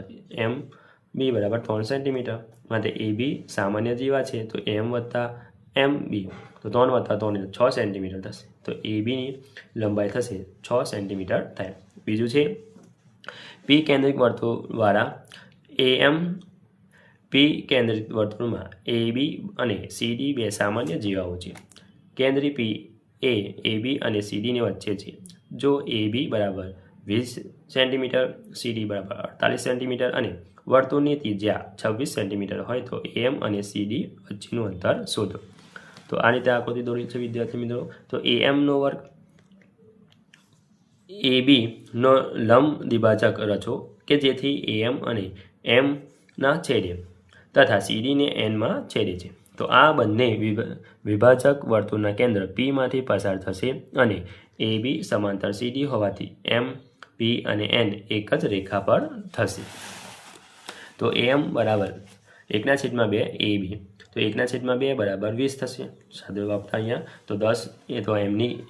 MB બરાબર 3 સેન્ટીમીટર માટે AB સામાન્ય જીવા છે તો AM વત્તા MB તો 3 વત્તા 3 6 સેન્ટીમીટર થશે તો AB ની લંબાઈ થશે 6 સેન્ટીમીટર થાય બીજું છે P કેન્દ્રિત વર્તુળવાળા P કેન્દ્રિત વર્તુળમાં AB અને CD બે સામાન્ય જીવાઓ છે કેન્દ્રી P એ AB અને CD ની વચ્ચે છે જો AB બરાબર 20 સેન્ટીમીટર CD બરાબર 48 સેન્ટીમીટર અને વર્તુળની ત્રિજ્યા 26 સેન્ટીમીટર હોય તો AM અને CD વચ્ચેનું અંતર શોધો તો આ રીતે આકૃતિ દોરેલ છે વિદ્યાર્થી મિત્રો તો AM નો વર્ગ AB નો લંબ દ્વિભાજક રચો કે જેથી AM અને M ના છેદે તથા CD ને N માં છેદે છે તો આ બંને વિભાજક વર્તુળના કેન્દ્ર P માંથી પસાર થશે અને એ બી સમાંતર CD હોવાથી એમ પી અને એન એક જ રેખા પર થશે. તો એમ બરાબર 1/2 એ બી, તો 1/2 બરાબર 20 થશે. સાદું વાપતા અહીંયા તો 10 એ તો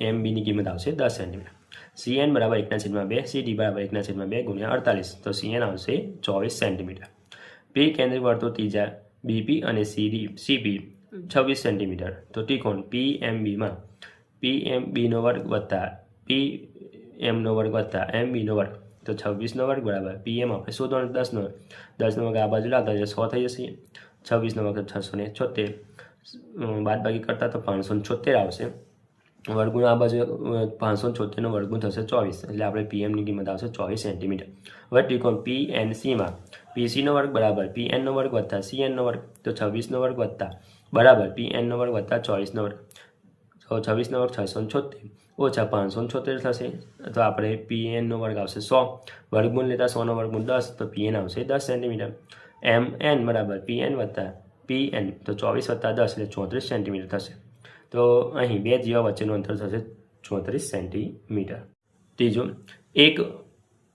એમ બીની કિંમત આવશે 10 સેન્ટીમીટર. CN બરાબર 1/2 CD બરાબર 1/2 ગુણ્યા 48, તો CN આવશે 24 સેન્ટીમીટર. પી કેન્દ્રિત વર્તુળ ત્રિજ્યા બીપી અને સીપી 26 સેન્ટીમીટર. તો ત્રિકોણ PMBમાં PMBનો વર્ગ વત્તા PMનો વર્ગ વત્તા MBનો વર્ગ, તો 26નો વર્ગ બરાબર PM આપણે શોધવાનું 10નો વર્ગ આ બાજુ લાવતા 100 થઈ જશે. 26નો વર્ગ 676, બાદબાકી કરતા તો 576 આવશે. વર્ગુણ આ બાજુ 576નો વર્ગુણ થશે 24, એટલે આપણે PMની કિંમત આવશે 24 સેન્ટીમીટર. હવે ત્રિકોણ PNCમાં PCનો વર્ગ બરાબર PNનો વર્ગ વત્તા CNનો વર્ગ, તો 26નો વર્ગ વત્તા બરાબર PNનો વર્ગ વત્તા 24નો વર્ગ, તો 26નો વર્ગ 676 ઓછા 576 થશે. તો આપણે PNનો વર્ગ આવશે 100, વર્ગમૂળ લેતા 100નો વર્ગમૂળ 10, તો PN આવશે 10 સેન્ટીમીટર. MN બરાબર PN વત્તા PN, તો 24 વત્તા 10 એટલે 34 સેન્ટીમીટર થશે. તો અહીં બે જીવા વચ્ચેનું અંતર થશે 34 સેન્ટીમીટર. ત્રીજું, એક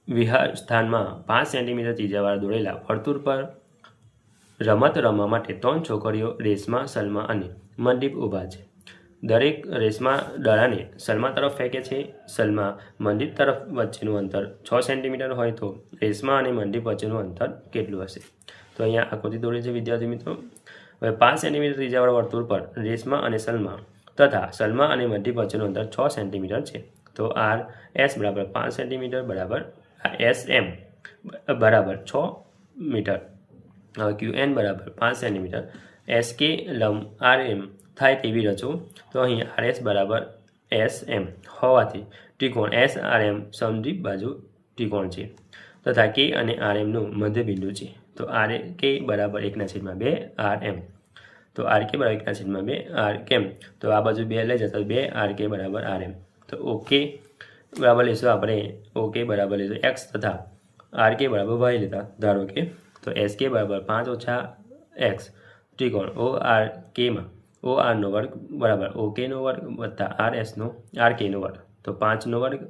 વિહાર સ્થાનમાં 5 સેન્ટીમીટર ત્રિજ્યાવાળા દોરેલા વર્તુળ પર રમત રમવા માટે 3 છોકરીઓ રેશમા, સલમા અને મનદીપ ઊભા છે. દરેક રેશમા દડાને સલમા તરફ ફેંકે છે. સલમા મનદીપ તરફ વચ્ચેનું અંતર 6 સેન્ટીમીટર હોય તો રેશમા અને મનદીપ વચ્ચેનું અંતર કેટલું હશે? તો અહીંયા આકૃતિ દોરી છે વિદ્યાર્થી મિત્રો. હવે 5 સેન્ટીમીટર ત્રિજ્યાવાળા વર્તુળ પર રેશમા અને સલમા તથા સલમા અને મનદીપ વચ્ચેનું અંતર 6 સેન્ટીમીટર છે. તો RS બરાબર 5 સેન્ટીમીટર બરાબર SM બરાબર 6 મીટર. હવે QN બરાબર 5 સેન્ટીમીટર. SK લંબ RM થાય તેવી રચો. તો અહીં RS બરાબર SM હોવાથી ત્રિકોણ SRM સમદ્વિ બાજુ ત્રિકોણ છે તથા K અને RMનું મધ્યબિંદુ છે. તો RK બરાબર 1/2 RM, તો RK બરાબર 1/2 RM, તો આ બાજુ 2 લઈ જતા 2 RK બરાબર RM. તો OK બરાબર લેશું આપણે, OK બરાબર લેશું X તથા RK બરાબર Y લેતા ધારો કે, તો SK બરાબર 5 ઓછા X ત્રિકોણ ORKમાં ORનો વર્ગ બરાબર OKનો વર્ગ વત્તા RKનો વર્ગ, તો 5નો વર્ગ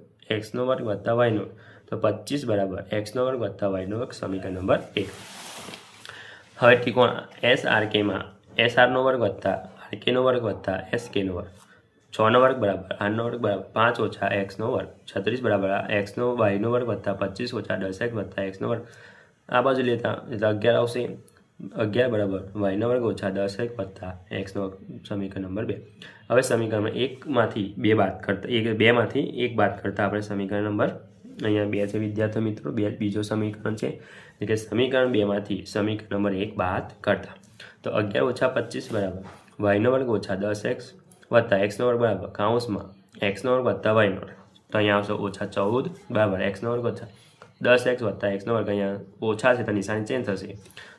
Xનો વર્ગ વત્તા Yનો, તો 25 બરાબર Xનો વર્ગ વત્તા Yનો વર્ગ, સમીકરણ નંબર 1. હવે ત્રિકોણ SRKમાં SRનો વર્ગ વત્તા RKનો વર્ગ વત્તા SKનો વર્ગ, 6નો વર્ગ બરાબર 8નો વર્ગ બરાબર 5 ઓછા Xનો વર્ગ, 36 બરાબર Xનો Yનો વર્ગ વત્તા 25 ઓછા 10X વત્તા Xનો વર્ગ, આ બાજુ લેતા 11 આવશે. 11 બરાબર Yનો વર્ગ ઓછા 10X વત્તા Xનો વર્ગ, સમીકરણ નંબર 2. હવે સમીકરણમાં 1માંથી 2 બાદ કરતા 2માંથી 1 બાદ કરતા આપણે સમીકરણ નંબર અહીંયા 2 છે વિદ્યાર્થી મિત્રો. બીજો સમીકરણ છે એટલે કે સમીકરણ 2માંથી સમીકરણ નંબર 1 બાદ કરતા, તો 11 ઓછા 25 બરાબર Yનો વર્ગ ઓછા 10X વત્તા Xનો વર્ગ બરાબર કાઉન્સમાં Xનો વર્ગ વત્તા Yનો વર્ગ, તો અહીંયા આવશે ઓછા 14 બરાબર Xનો વર્ગ ઓછા 10X વત્તા Xનો વર્ગ, અહીંયા ઓછા છે તો નિશાની ચેન્જ થશે,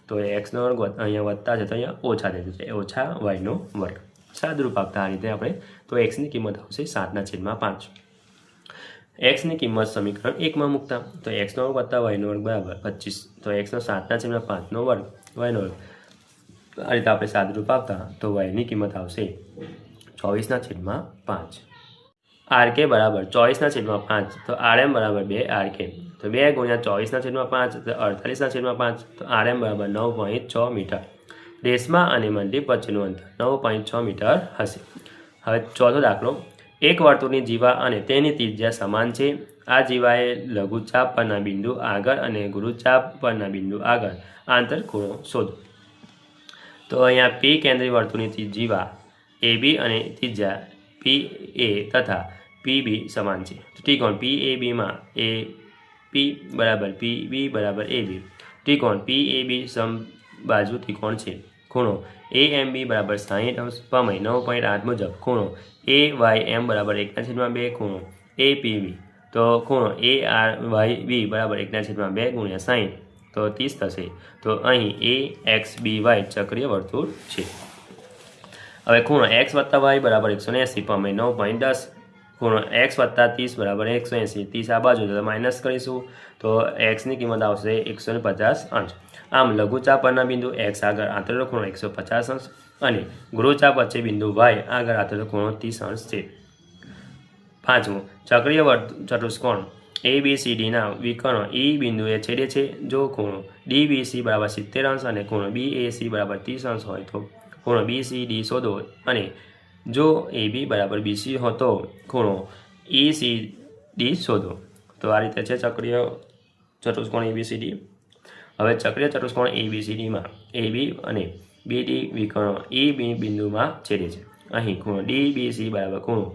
તો Xનો વર્ગ અહીંયા વત્તા છે તો અહીંયા ઓછા થઈ જશે, ઓછા Yનો વર્ગ. સાદુરૂપ આપતા આ રીતે આપણે, તો Xની કિંમત આવશે 7/5. Xની કિંમત સમીકરણ 1માં મૂકતા, તો Xનો વર્ગ વત્તા Yનો વર્ગ બરાબર 25, તો Xનો 7/5નો વર્ગ Yનો વર્ગ, આ રીતે આપણે સાદુરૂપ આપતા તો Yની કિંમત આવશે 24/5. RK બરાબર 24/5, તો RM બરાબર 2 RK, તો 2 ગુણ્યા 24/5 તો 48/5, તો RM બરાબર 9.6 મીટર. રેશમા અને મનદીપ વચ્ચેનું અંતર 9.6 મીટર હશે. હવે ચોથો દાખલો, એક વર્તુળની જીવા અને તેની ત્રિજ્યા સમાન છે. આ જીવાએ લઘુચાપ પરના બિંદુ આગળ અને ગુરુચાપ પરના બિંદુ આગળ આંતર ખૂણો શોધો. તો અહીંયા P કેન્દ્રીય વર્તુળની જીવા AB અને ત્રિજ્યા PA તથા PB સમાન છે. ત્રિકોણ PABમાં AP બરાબર PB બરાબર AB, ત્રિકોણ PAB સમબાજુ ત્રિકોણ છે. ખૂણો AMB બરાબર 60° પ્રમેય 9.8 મુજબ ખૂણો AYM બરાબર 1/2 ખૂણો APB, તો ખૂણો ARYB બરાબર 1/2 ગુણ્યા 60, તો 30 થશે. તો અહીં AXBY ચક્રીય વર્તુળ છે. હવે ખૂણો X વત્તા Y બરાબર 180 પ્રમેય 9.10, ખૂણો X વત્તા 30 બરાબર 180, 30 આ બાજુ તો માઇનસ કરીશું, તો Xની કિંમત આવશે 150 અંશ. આમ લઘુચાપ પરના બિંદુ X આગળ આંતરેલો ખૂણો 150 અંશ અને ગુરુચાપ વચ્ચે બિંદુ Y આગળ આંતરેલો ખૂણો 30 અંશ છે. પાંચમું, ચક્રીય ચતુષ્કોણ ABCDના વિકર્ણ E બિંદુએ છેદે છે જો ખૂણો DBC બરાબર 70 અંશ અને ખૂણો BAC બરાબર 30 અંશ હોય તો ખૂણો BCD શોધો અને જો AB બરાબર BC હોય તો ખૂણો ECD શોધો. તો આ રીતે છે ચક્રીય ચતુષ્કોણ ABCD. હવે ચક્રીય ચતુષ્કોણ ABCDમાં AB અને BD વિકર્ણ E બિંદુમાં છેદે છે. અહીં ખૂણો DBC બરાબર ખૂણો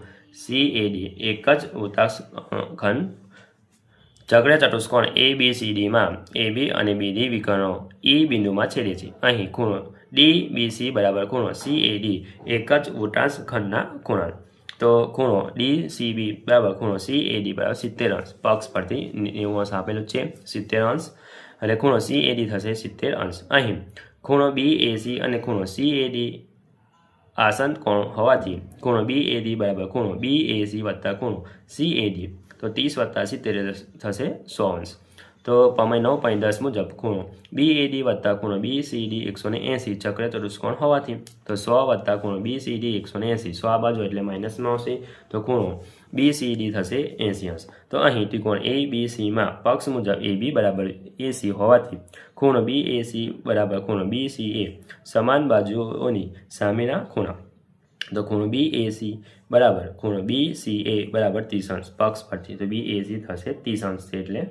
CAD એક જ વૃત્તાખંડ. ચક્રીય ચતુષ્કોણ ABCDમાં AB અને BD વિકર્ણો E બિંદુમાં છેદે છે. અહીં ખૂણો DBC બરાબર ખૂણો CAD એક જ વૃત્તાખંડના ખૂણા. તો ખૂણો DCB બરાબર ખૂણો CAD બરાબર 70 અંશ. પક્ષ પરથી 90 અંશ આપેલું છે, 70 અંશ. એટલે ખૂણો CAD થશે 70 અંશ. અહીં ખૂણો BAC અને ખૂણો CAD આસન કોણ હોવાથી ખૂણો BAD બરાબર ખૂણો BAC વત્તા ખૂણો CAD તો 30 વત્તા 70 થશે 100 અંશ. તો પ્રમેય 9.10 મુજબ ખૂણો BAD વત્તા ખૂણો BCD 180 ચક્રીય ચતુષ્કોણ હોવાથી તો 100 વત્તા ખૂણો BCD 180 100 આ બાજુ એટલે માઇનસમાં આવશે તો ખૂણો BCD થશે 80 અંશ. તો અહીં ત્રિકોણ ABCમાં પક્ષ મુજબ AB બરાબર AC હોવાથી ખૂણો BAC બરાબર ખૂણો BCA સમાન બાજુઓની સામેના ખૂણા. તો ખૂણો BAC બરાબર ખૂણો BCA બરાબર 30 અંશ. પક્ષ પરથી તો BAC થશે 30 અંશ છે એટલે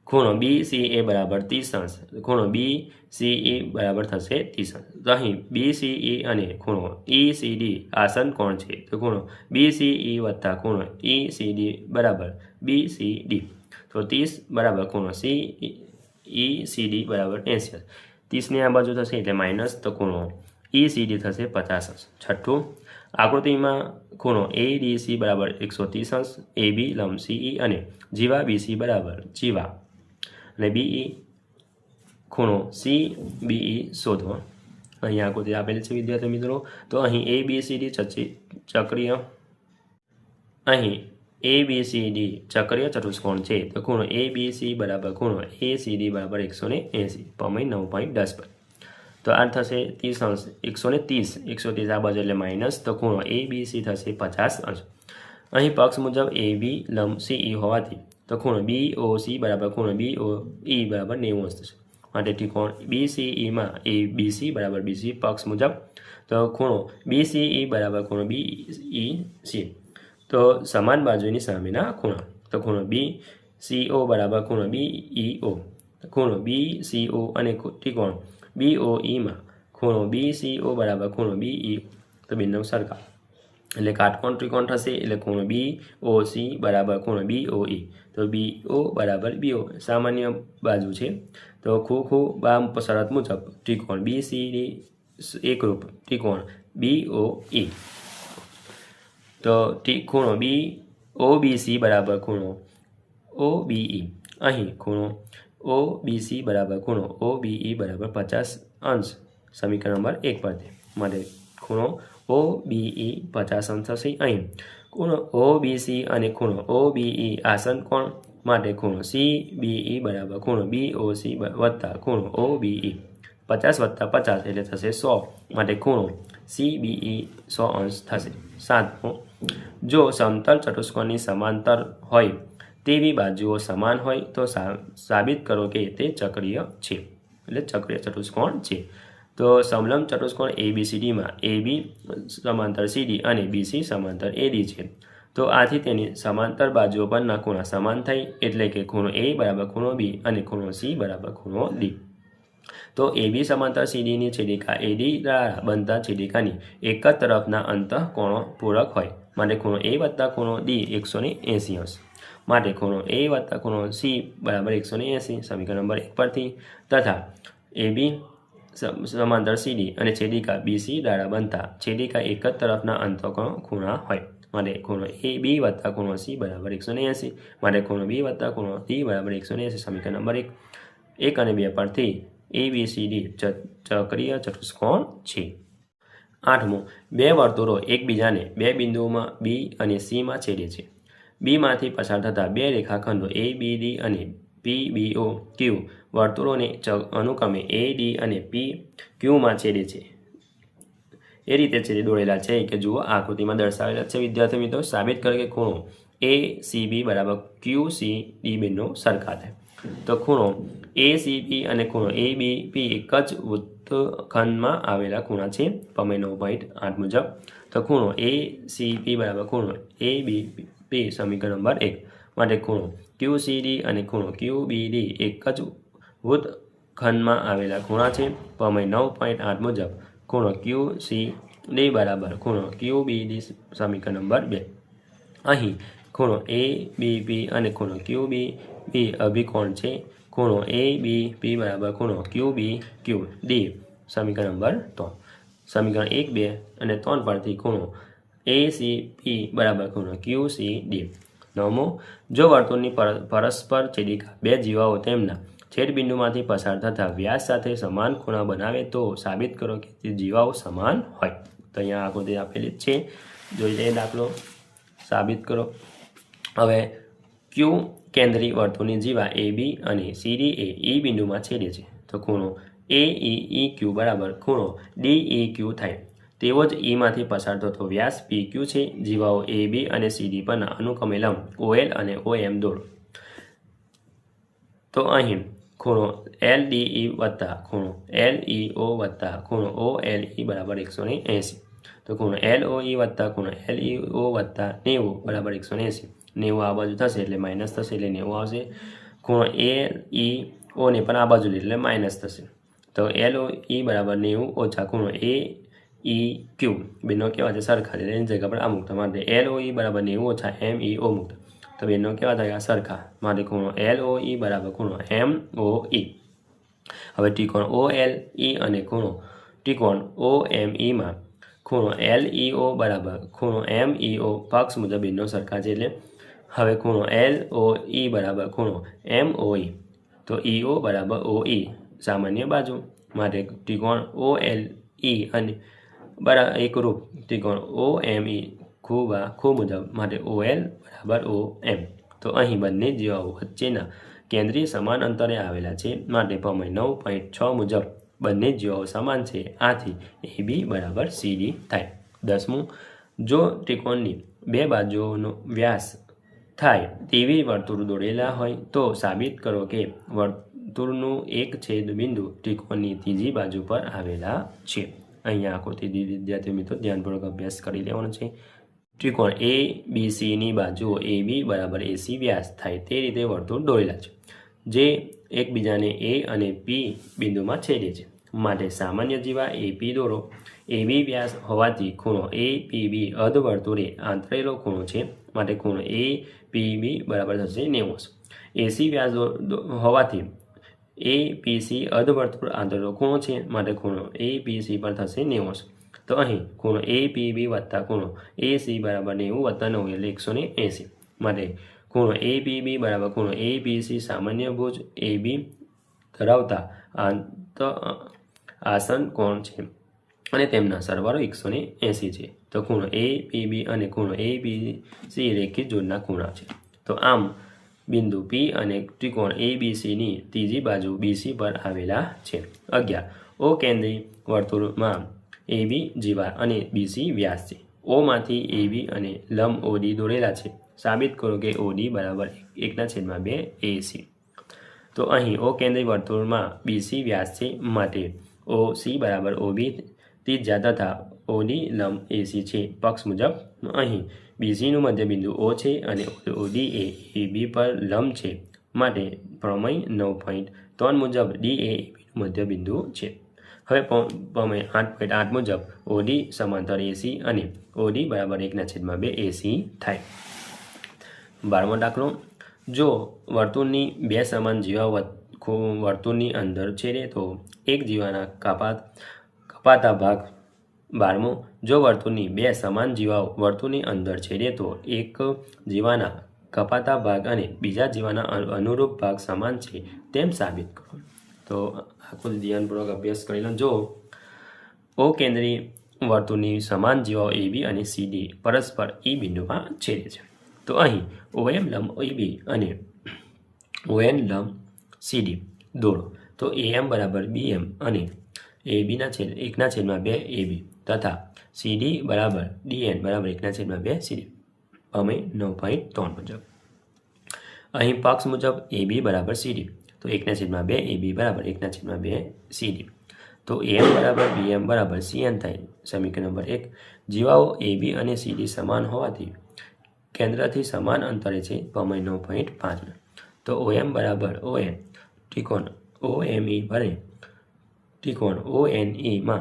ખૂણો BCA બરાબર 30 અંશ. ખૂણો BCE બરાબર થશે 30 અંશ. તો અહીં BCE અને ખૂણો ECD આસન કોણ છે તો ખૂણો BCE વત્તા ખૂણો ECD બરાબર BCD. તો 30 બરાબર ખૂણો ECD બરાબર 80 અંશ. 30 આ બાજુ થશે એટલે માઇનસ તો ખૂણો ECD થશે 50 અંશ. છઠ્ઠું, આકૃતિમાં ખૂણો ADC બરાબર 130 અંશ, AB લંબ CE અને જીવા BC બરાબર જીવા અને BE ખૂણો CBE શોધો. અહીં આકૃતિ આપેલી છે વિદ્યાર્થી મિત્રો. તો અહીં ABCD ચક્રીય ચતુષ્કોણ છે તો ખૂણો ABC બરાબર ખૂણો ACD બરાબર 180 પ્રમેય 9.10 પર. તો આ થશે 30 અંશ 130 આ બાજુ એટલે માઇનસ તો ખૂણો ABC થશે 50 અંશ. અહીં પક્ષ મુજબ AB લંબ CE હોવાથી તો ખૂણો BOC બરાબર ખૂણો BOE બરાબર 90 અંશ થશે. માટે ત્રિકોણ BCEમાં ABC બરાબર BC પક્ષ મુજબ તો ખૂણો BCE બરાબર ખૂણો BEC તો સમાન બાજુની સામેના ખૂણા. તો ખૂણો BCO બરાબર ખૂણો BEO ખૂણો BCO અને ત્રિકોણ BOEમાં ખૂણો BCO બરાબર ખૂણો BEO તો બંને સરખા એટલે કાટકોણ ત્રિકોણ થશે. એટલે ખૂણો BOC બરાબર ખૂણો BOE તો BO બરાબર BO સામાન્ય બાજુ છે. તો ખૂ બામ શરત મુજબ ત્રિકોણ BCD એકરૂપ ત્રિકોણ BOE. તો ખૂણો OBC બરાબર ખૂણો OBE. અહીં ખૂણો OBC બરાબર ખૂણો OBE બરાબર 50 અંશ સમીકરણ નંબર 1 પરથી. માટે ખૂણો OBE 50 અંશ થશે. અહીં ખૂણો OBC અને ખૂણો OBE આસન કોણ માટે ખૂણો CBE બરાબર ખૂણો BOC વત્તા ખૂણો OBE 50 વત્તા 50 એટલે થશે 100 માટે ખૂણો CBE 100 અંશ થશે. સાતમું, જો સમતલ ચતુષ્કોણની સમાંતર હોય તેવી બાજુઓ સમાન હોય તો સાબિત કરો કે તે ચક્રીય છે. એટલે ચક્રીય ચતુષ્કોણ છે. તો સમલંબ ચતુષ્કોણ ABCDમાં AB સમાંતર CD અને BC સમાંતર AD છે. તો આથી તેની સમાંતર બાજુઓ પરના ખૂણા સમાન થઈ એટલે કે ખૂણો A બરાબર ખૂણો B અને ખૂણો C બરાબર ખૂણો D. તો AB સમાંતર CDની છેદિકા AD દ્વારા બનતા છેદિકાની એક જ તરફના અંતઃકોણો પૂરક હોય માટે ખૂણો A વત્તા ખૂણો D 180 અંશ. માટે ખૂણો A વત્તા ખૂણો C બરાબર 180 સમીકરણ નંબર 1 પરથી. તથા AB સમાંતર CD અને છેદિકા BC દ્વારા બનતા છેદિકા એક જ તરફના અંતઃકોણ ખૂણા હોય માટે ખૂણો AB વત્તા ખૂણો C બરાબર 180 માટે ખૂણો B વત્તા ખૂણો D બરાબર 180 સમીકરણ નંબર 1 અને 2 પરથી ABCD ચક્રીય ચતુષ્કોણ છે. આઠમું, બે વર્તુળો એકબીજાને બે બિંદુઓમાં B અને C માં છેદે છે. B માંથી પસાર થતા બે રેખાખંડો ABD અને PBOQ વર્તુળોને અનુક્રમે AD અને PQ માં છેદે છે. એ રીતે છેદે દોરેલા છે કે જુઓ આકૃતિમાં દર્શાવેલા છે વિદ્યાર્થી મિત્રો. સાબિત કરે કે ખૂણો ACB બરાબર QCD બંને સરખા થાય. તો ખૂણો ACB અને ખૂણો ABP એક જ વૃત્તખંડમાં આવેલા ખૂણા છે પ્રમેય 9.8 મુજબ. તો ખૂણો ACB બરાબર ખૂણો ABP સમીકરણ નંબર 1 માટે ખૂણો QCD અને ખૂણો QBD એક જ વૃત્તખંડમાં આવેલા ખૂણા છે પ્રમેય 9.8 મુજબ ખૂણો QCD બરાબર ખૂણો QBD સમીકરણ નંબર 2. અહીં ખૂણો ABP અને ખૂણો QBD અભિકોણ છે. ખૂણો ABP બરાબર ખૂણો QBQD સમીકરણ નંબર 3. સમીકરણ 1, 2 અને 3 પરથી ખૂણો ACP બરાબર ખૂણો QCD. 9મો, જો વર્તુળની પરસ્પર છેદિકા બે જીવાઓ તેમના છેદબિંદુમાંથી પસાર થતા વ્યાસ સાથે સમાન ખૂણા બનાવે તો સાબિત કરો કે તે જીવાઓ સમાન હોય. તો અહીંયા આકૃતિ આપેલી જ છે, જોઈ લઈએ દાખલો. સાબિત કરો. હવે Q કેન્દ્રી વર્તુળની જીવા AB અને CD એ E બિંદુમાં છેદે છે. તો ખૂણો AEQ બરાબર ખૂણો DEQ થાય. તેવો જ Eમાંથી પસાર થતો વ્યાસ PQ છે. જીવાઓ AB અને CD પરના અનુક્રમે લંબ OL અને OM દોરો. તો અહીં ખૂણો LDE વત્તા ખૂણો LEO વત્તા ખૂણો OLE બરાબર 180. તો ખૂણો LOE વત્તા ખૂણો LEO વત્તા 90 બરાબર 180. 90 આ બાજુ થશે એટલે માઇનસ થશે એટલે 90 આવશે. ખૂણો AEO ને પણ આ બાજુ એટલે માઇનસ થશે. તો LOE બરાબર 90 ઓછા ખૂણો AEQ બેનો કેવા છે સરખા છે એની જગ્યા પર આ મૂકતા માટે LOE બરાબર 90 ઓછા MEO મૂકતા. તો બેનો કેવા થાય સરખા માટે ખૂણો LOE બરાબર ખૂણો MOE. હવે ત્રિકોણ OLE અને ખૂણો ત્રિકોણ OMEમાં ખૂણો LEO બરાબર ખૂણો MEO પક્ષ મુજબ બેનો સરખા છે. એટલે હવે ખૂણો LOE બરાબર ખૂણો MOE. તો EO બરાબર OE સામાન્ય બાજુ માટે ત્રિકોણ OLE અને બરાબર એકરૂપ ત્રિકોણ OME ખૂબ મુજબ માટે OL બરાબર OM. તો અહીં બંને જીવાઓ વચ્ચેના કેન્દ્રીય સમાન અંતરે આવેલા છે માટે પ્રમેય 9.6 મુજબ બંને જીવાઓ સમાન છે. આથી AB બરાબર CD થાય. 10મું, જો ત્રિકોણની બે બાજુઓનો વ્યાસ થાય તેવી વર્તુળ દોરેલા હોય તો સાબિત કરો કે વર્તુળનું એક છેદ બિંદુ ત્રિકોણની ત્રીજી બાજુ પર આવેલા છે. અહીંયા આકૃતિ વિદ્યાર્થી મિત્રો ધ્યાનપૂર્વક અભ્યાસ કરી લેવાનો છે. ત્રિકોણ ABCની બાજુઓ AB બરાબર AC વ્યાસ થાય તે રીતે વર્તુળ દોરેલા છે જે એકબીજાને A અને P બિંદુમાં છેદે છે. માટે સામાન્ય જીવા AP દોરો. AB વ્યાસ હોવાથી ખૂણો APB અર્ધવર્તુળે આંતરેલો ખૂણો છે માટે ખૂણો APB બરાબર થશે 90. AC વ્યાસ હોવાથી APC અર્ધવર્તુળ આંતરેલો ખૂણો છે માટે ખૂણો APC પર થશે 90. તો અહીં ખૂણો APB વત્તા ખૂણો AC બરાબર 90 વત્તા 9 એટલે 180. માટે ખૂણો APB બરાબર ખૂણો APC સામાન્ય ભુજ AB ધરાવતા આસન કોણ છે અને તેમના સરવાળો 180 છે. તો ખૂણો APB અને ખૂણો APC રેખિત જોડના ખૂણા છે. તો આમ બિંદુ P અને ત્રિકોણ ABCની ત્રીજી બાજુ BC પર આવેલા છે. 11, O કેન્દ્રી વર્તુળમાં AB જીવા અને BC વ્યાસ છે. O માંથી AB અને લંબ OD દોરેલા છે. સાબિત કરો કે OD બરાબર 1/2 AC. તો અહીં O કેન્દ્રી વર્તુળમાં BC વ્યાસ છે માટે OC બરાબર OB ત્રિજ્યા તથા OD લંબ AC છે પક્ષ મુજબ. અહીં BCનું મધ્યબિંદુ O છે અને OD એ AB પર લંબ છે માટે પ્રમેય 9.3 મુજબ D એ ABનું મધ્યબિંદુ છે. હવે પ્રમેય 8.8 મુજબ OD સમાંતર AC અને OD બરાબર 1/2 AC થાય. 12મો દાખલો, જો વર્તુળની બે સમાન જીવા વર્તુળની અંદર છેદે તો એક જીવાના કપાતા ભાગ. 12મો, જો વર્તુળની બે સમાન જીવાઓ વર્તુળની અંદર છેદે તો એક જીવાના કપાતા ભાગ અને બીજા જીવાના અનુરૂપ ભાગ સમાન છે તેમ સાબિત કરો. તો આખો ધ્યાનપૂર્વક અભ્યાસ કરી લો. જો O કેન્દ્રી વર્તુળની સમાન જીવાઓ AB અને CD પરસ્પર E બિંદુમાં છેદે છે તો અહીં OM લંબ AB અને ON લંબ CD દોરો. તો AM બરાબર BM અને ABના છેદ 1/2 AB તથા CD બરાબર DN બરાબર 1/2 CD. પ્રમેય 9.3 મુજબ. અહીં પક્ષ મુજબ AB બરાબર CD, તો 1/2 AB બરાબર 1/2 CD. તો AM બરાબર BM બરાબર CN થાય. સમીકરણ નંબર 1. જીવાઓ AB અને CD સમાન હોવાથી કેન્દ્રથી સમાન અંતરે છે પ્રમેય 9.5. તો OM બરાબર ON ત્રિકોણ OME બને ત્રિકોણ ONE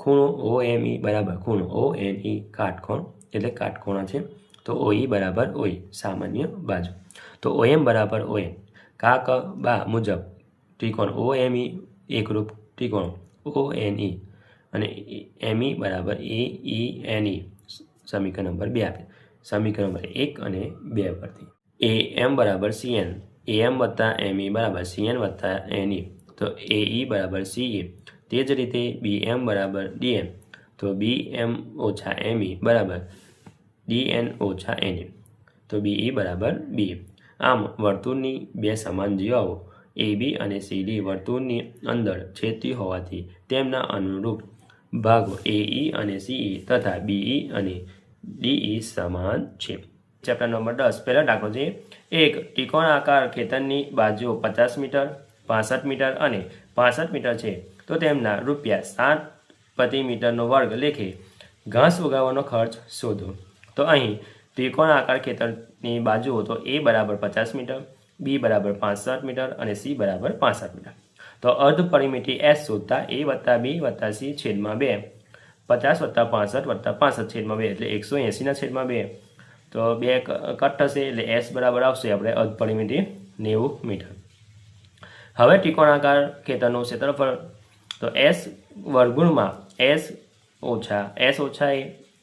ખૂણો OME બરાબર ખૂણો ONE કાટકોણ એટલે કાટકોણા છે. તો OE બરાબર OE સામાન્ય બાજુ. તો OM બરાબર ON કાકબા મુજબ ત્રિકોણ OME એકરૂપ ત્રિકોણ ONE અને ME બરાબર AENE. સમીકરણ નંબર 2 આપે. સમીકરણ નંબર 1 અને 2 પરથી AM બરાબર CN AM વત્તા ME બરાબર CN વત્તા NE. તો AE બરાબર CE. તે જ રીતે BM બરાબર DM. તો BM ઓછા ME બરાબર DN ઓછા NE. તો BE બરાબર BE. આમ વર્તુળની બે સમાન જીવાઓ AB અને CD વર્તુળની અંદર છેદતી હોવાથી તેમના અનુરૂપ ભાગો AE અને CE તથા BE અને DE સમાન છે. ચેપ્ટર નંબર 10 પહેલો દાખલો છે. એક ત્રિકોણાકાર ખેતરની બાજુઓ 50 મીટર 65 મીટર અને 65 મીટર છે. તો તેમના રૂપિયા 7 પ્રતિ મીટરનો વર્ગ લેખે ઘાસ ઉગાવવાનો ખર્ચ શોધો. તો અહીં ત્રિકોણાકાર ખેતરની બાજુઓ તો A બરાબર 50 મીટર, B બરાબર 65 મીટર અને C બરાબર 65 મીટર. તો અર્ધ પરિમિતિ S શોધતા A વત્તા B વત્તા C છેદમાં 2 50 વત્તા 65 વત્તા 65 છેદમાં 2 એટલે 180 છેદમાં 2. તો 2 કટ થશે એટલે S બરાબર આવશે આપણે અર્ધ પરિમિતિ 90 મીટર. હવે ત્રિકોણાકાર ખેતરનું ક્ષેત્રફળ તો S વર્ગુણમાં S ઓછા A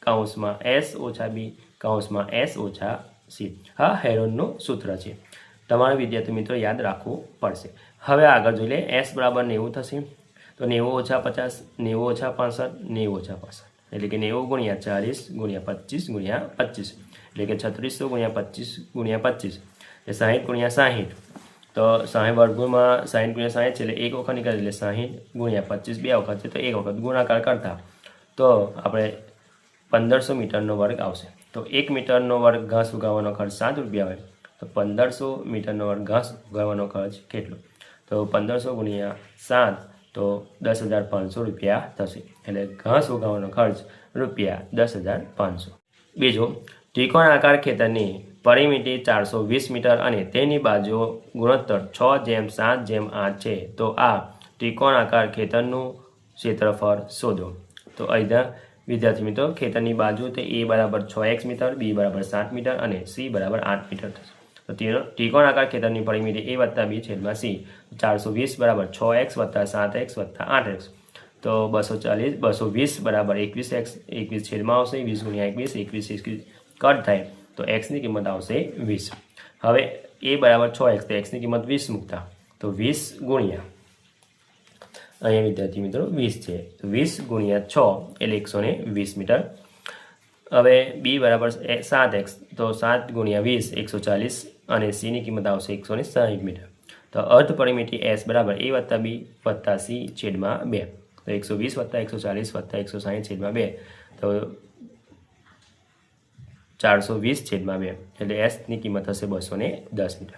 કૌંસમાં S ઓછા B કૌંસમાં S ઓછા C. હા હેરોનનું સૂત્ર છે, તમારા વિદ્યાર્થી મિત્રો યાદ રાખવું પડશે. હવે આગળ જોઈ લે. S બરાબર 90 થશે. તો 90 ઓછા 50 90 ઓછા 65 90 ઓછા 65 એટલે કે 90 ગુણ્યા 40 ગુણ્યા 25 ગુણ્યા 25 એટલે કે 3600 ગુણ્યા 25 ગુણ્યા 25 એટલે 60 ગુણ્યા 60. તો 60 વર્ગમાં 60 ગુણ્યા 60 છે એટલે એક વખત નીકળે એટલે 60 ગુણ્યા 25 બે વખત છે તો એક વખત ગુણાકાર કરતા તો આપણે 1500 મીટરનો વર્ગ આવશે. તો 1 મીટરનો વર્ગ ઘાસ ઉગાવવાનો ખર્ચ 7 રૂપિયા હોય તો 1500 મીટરનો વર્ગ ઘાસ ઉગાવવાનો ખર્ચ કેટલો? તો 1500 ગુણ્યા 7 તો 10,500 રૂપિયા થશે. એટલે ઘાસ ઉગાવવાનો ખર્ચ રૂપિયા 10,500. બીજો, ત્રિકોણાકાર ખેતરની પરિમિતિ 420 મીટર અને તેની બાજુઓ ગુણોત્તર 6:7:8 છે. તો આ ત્રિકોણાકાર ખેતરનું ક્ષેત્રફળ શોધો. તો અહીંયા વિદ્યાર્થી મિત્રો ખેતરની બાજુ તે A બરાબર 6x મીટર, B બરાબર 7 મીટર અને C બરાબર 8 મીટર થશે. તો ત્રિકોણાકાર ખેતરની પરિમિતિ A વત્તા B છેદમાં C 420 બરાબર 6x વત્તા 7x વત્તા 8x. તો 220 બરાબર 21x 21 છેદમાં આવશે 20 ગુણ્યા 21 21 કટ થાય તો xની કિંમત આવશે 20. હવે A બરાબર 6x તો xની કિંમત 20 મૂકતા તો 20 ગુણ્યા અહીંયા વિદ્યાર્થી મિત્રો 20 છે તો 20 ગુણ્યા 6 એટલે 120 મીટર. હવે B બરાબર 7x તો 7 ગુણ્યા 20 140 અને Cની કિંમત આવશે 160 મીટર. તો અર્ધ પરિમિતિ S બરાબર A વત્તા B વત્તા C છેદમાં 2 તો 120 વત્તા 140 વત્તા 160 છેદમાં 2 તો 420 છેદમાં 2 એટલે Sની કિંમત થશે 210 મીટર.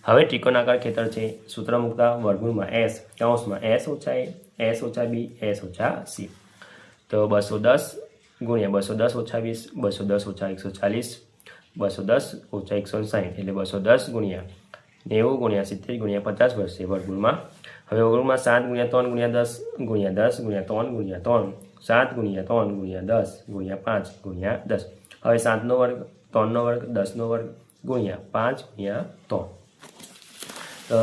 હવે ત્રિકોણાકાર ખેતર છે. સૂત્ર મૂકતા વર્ગમૂળમાં S કૌંસમાં S ઓછા A S ઓછા B S ઓછા C. તો 210 ગુણ્યા 210 ઓછા 20 210 ઓછા 140 210 ઓછા 160 એટલે 210 ગુણ્યા 90 ગુણ્યા 70 ગુણ્યા 50 વર્ષે વર્ગમૂળમાં. હવે વર્ગમૂળમાં 7 ગુણ્યા 3 ગુણ્યા 10 ગુણ્યા 10 ગુણ્યા 3 ગુણ્યા 3 7 ગુણ્યા 3 ગુણ્યા 10 ગુણ્યા 5 ગુણ્યા 10. હવે 7નો વર્ગ 3નો વર્ગ 10નો વર્ગ ગુણ્યા 5 ગુણ્યા 3 તો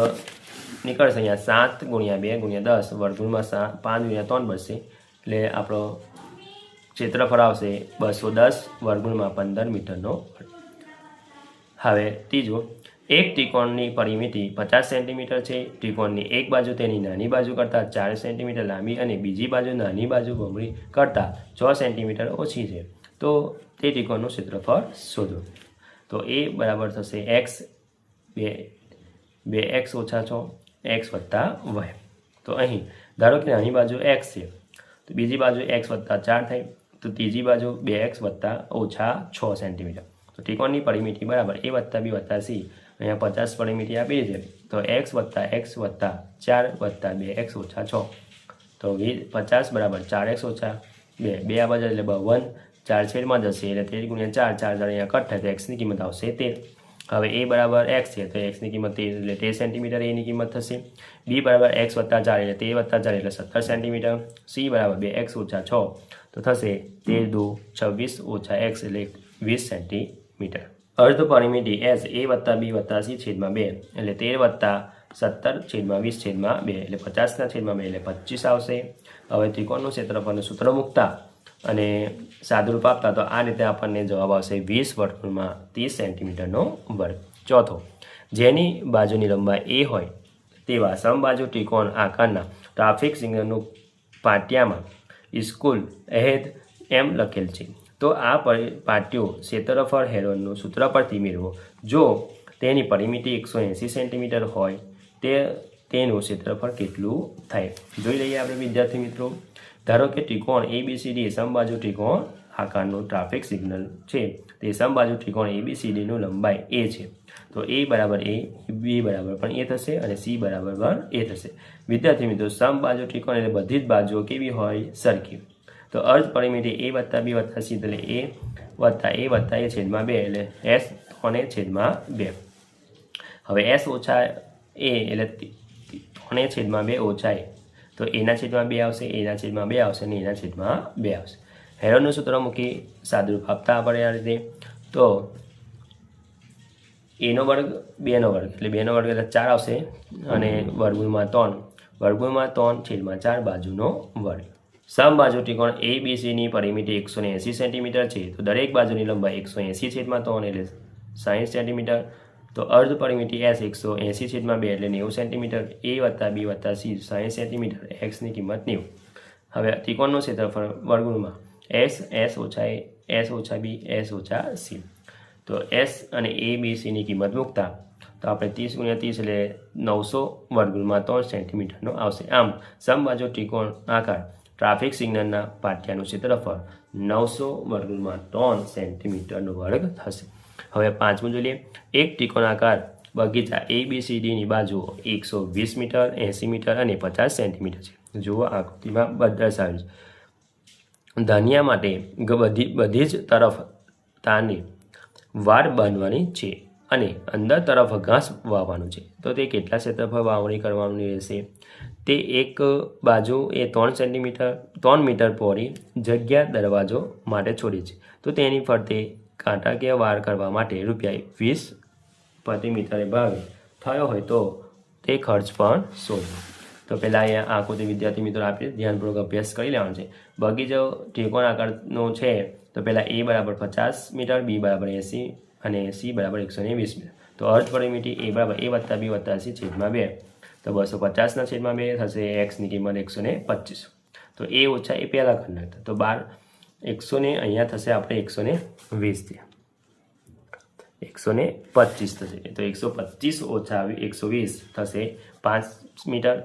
નીકળશે અહીંયા 7 ગુણ્યા 2 ગુણ્યા 10 વર્ગમૂળમાં 5 ગુણ્યા 3 બચશે એટલે આપણો ક્ષેત્રફળ આવશે 210 વર્ગમૂળમાં 15 મીટરનો. હવે ત્રીજો, એક ત્રિકોણની પરિમિતિ 50 સેન્ટીમીટર છે. ત્રિકોણની એક બાજુ તેની નાની બાજુ કરતાં 4 સેન્ટીમીટર લાંબી અને બીજી બાજુ નાની બાજુ બમણી કરતાં 6 સેન્ટીમીટર ઓછી છે. તો તે ત્રિકોણનું ક્ષેત્રફળ શોધો. તો A બરાબર થશે x 2x ઓછા 6 x વત્તા y. તો અહીં ધારો કે નાની બાજુ x છે તો બીજી બાજુ x વત્તા 4 થાય તો ત્રીજી બાજુ 2x વત્તા ઓછા 6 સેન્ટીમીટર તો ત્રિકોણની પરિમિતિ બરાબર a વત્તા b વત્તા c, અહીંયા 50 પરિમિતિ આપી છે તો x વત્તા 4 વત્તા 2x ઓછા 6, તો 50 બરાબર 4x ઓછા 2, 2 આ બાજુ એટલે 52, 4 છેદમાં જશે એટલે 13 ગુણ્યા 4, 4 અહીંયા કટ થાય તો xની કિંમત આવશે 13. હવે a બરાબર x છે તો xની કિંમત 13 એટલે 13 સેન્ટીમીટર એની કિંમત થશે. b બરાબર x વત્તા 4 એટલે 13 વત્તા 4 એટલે 17 સેન્ટીમીટર. c બરાબર 2x ઓછા 6 તો થશે 13 દુ 26 ઓછા x એટલે 20 સેન્ટીમીટર. અર્ધ પરિમિતિ s a વત્તા b વત્તા c છેદમાં 2 એટલે 13 વત્તા 17 છેદમાં 20 છેદમાં 2 એટલે 50ના છેદમાં 2 એટલે 25 આવશે. હવે ત્રિકોણનું ક્ષેત્રફળનું સૂત્ર મૂકતા અને સાદુરૂપ આપતા તો આ રીતે આપણને જવાબ આવશે 20 વર્ગમૂળમાં 30 સેન્ટીમીટરનો વર્ગ. ચોથો, જેની બાજુની લંબાઈ a હોય તેવા સમબાજુ ત્રિકોણ આકારના ટ્રાફિક સિગ્નલનું પાટિયામાં સ્કૂલ અહેદ એમ લખેલ છે તો આ પાટિયો ક્ષેત્રફળ હેરોનનું સૂત્ર પરથી મેળવો. જો તેની પરિમિતિ 180 સેન્ટીમીટર હોય તેનું ક્ષેત્રફળ કેટલું થાય? જોઈ લઈએ આપણે વિદ્યાર્થી મિત્રો. ધારો કે ત્રિકોણ ABCD સમબાજુ ત્રિકોણ આકારનું ટ્રાફિક સિગ્નલ છે. તે સમબાજુ ત્રિકોણ ABCDનું લંબાઈ a છે. તો a બરાબર a, b બરાબર પણ a થશે અને c બરાબર પણ a થશે. વિદ્યાર્થી મિત્રો, સમબાજુ ત્રિકોણ એટલે બધી જ બાજુઓ કેવી હોય? સરખી. તો અર્ધ પરિમિતિ a વત્તા b વત્તા c એટલે a વત્તા a છેદમાં 2 એટલે s અને છેદમાં 2. હવે s ઓછા a એટલે 3 છેદમાં 2 ઓછા a, તો એના છેદમાં 2 આવશે, એના છેદમાં 2 આવશે અને એના છેદમાં 2 આવશે. હેરોનનું સૂત્ર મૂકી સાદુરૂપ આપતા આપણે આ રીતે તો a નો વર્ગ 2 નો વર્ગ એટલે 2 નો વર્ગ એટલે 4 આવશે અને વર્ગમૂળમાં 3 છેદમાં 4 બાજુનો વર્ગ. સમબાજુ ત્રિકોણ ABCની પરિમિતિ 180 સેન્ટીમીટર છે તો દરેક બાજુની લંબાઈ 180 છેદમાં 3 એટલે 60 સેન્ટીમીટર. તો અર્ધ પરિમિતિ s 180 છેદમાં 2 એટલે 90 સેન્ટીમીટર. a વત્તા b વત્તા c 60 સેન્ટીમીટર, xની કિંમત 90. હવે ત્રિકોણનું ક્ષેત્રફળ વર્ગમૂળમાં s ઓછા a, s ઓછા b, s ઓછા c. તો s અને a b c ની કિંમત મૂકતા તો આપણે 30 ગુણ્યા 30 એટલે 900 વર્ગમૂળમાં 3 સેન્ટીમીટરનો આવશે. આમ સમબાજુ ત્રિકોણ આકાર ટ્રાફિક સિગ્નલના પાટિયાનું ક્ષેત્રફળ 900 વર્ગમૂળમાં 3 સેન્ટીમીટરનો વર્ગ થશે. હવે પાંચમું જોઈએ. એક ત્રિકોણાકાર બગીચા ABCDની બાજુઓ 120 મીટર, 80 મીટર અને 50 સેન્ટીમીટર છે. જુઓ આકૃતિમાં દર્શાવેલ છે. ધાન્યા માટે બધી જ તરફ તારની વાડ બાંધવાની છે અને અંદર તરફ ઘાસ વાવવાનું છે તો તે કેટલા ક્ષેત્રફળ વાવણી કરવાની રહેશે? તે એક બાજુ એ 3 મીટર પહોળી જગ્યા દરવાજો માટે છોડી છે તો તેની ફરતે કાંટાકીય વાર કરવા માટે ₹20 પ્રતિ મીટરે ભાગ થયો હોય તો તે ખર્ચ પણ શોધો. તો પહેલાં અહીંયા આકૃતિ વિદ્યાર્થી મિત્રો આપી ધ્યાનપૂર્વક અભ્યાસ કરી લેવાનો છે. બગીચો ત્રિકોણ આકારનો છે તો પહેલાં a બરાબર 50 મીટર, b બરાબર 80 અને c બરાબર 120 મીટર. તો અર્ધ પરિમિતિ a બરાબર a વત્તા b વત્તા c છેદમાં 2 તો 250ના છેદમાં 2 થશે. xની કિંમત 125. તો a ઓછા એ પહેલાં કરી નાખતા તો 100 ને અહીંયા થશે આપણે 120 125 થશે તો 125 ઓછા 120 થશે 5 મીટર.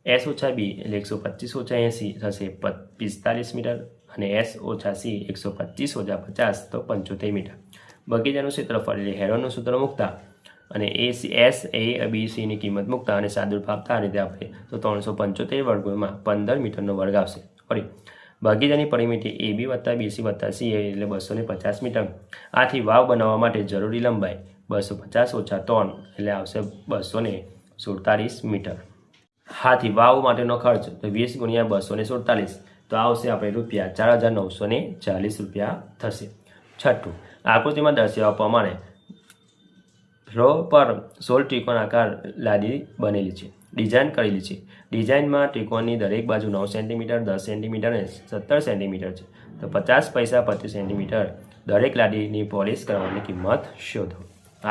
s ઓછા b એટલે 125 ઓછા 80 થશે 45 મીટર અને s ઓછા c 125 ઓછા 50 તો 75 મીટર. બગીચાનું ક્ષેત્રફળ એટલે હેરોનનું સૂત્ર મૂકતા અને s a b c ની કિંમત મૂકતા અને સાદુરૂપ આપતા આ રીતે આપણે તો 375 વર્ગમૂળમાં 15 મીટરનો વર્ગ આવશે. ફરી બગીચાની પરિમિતિ ab વત્તા bc વત્તા c એટલે 250 મીટર. આથી વાવ બનાવવા માટે જરૂરી લંબાઈ 250 ઓછા 3 એટલે આવશે 247 મીટર. હાથી વાવ માટેનો ખર્ચ તો 20 ગુણ્યા 247 તો આવશે આપણે ₹4,940 થશે. છઠ્ઠું, આકૃતિમાં દર્શાવ્યા પ્રમાણે રો પર 16 ત્રિકોણાકાર લાદી બનેલી છે, ડિઝાઇન કરેલી છે. ડિઝાઇનમાં ત્રિકોણની દરેક બાજુ 9 સેન્ટીમીટર, 10 સેન્ટીમીટર અને 17 સેન્ટીમીટર છે. તો 50 પૈસા પ્રતિ સેન્ટીમીટર દરેક લાદીની પોલિશ કરવાની કિંમત શોધો.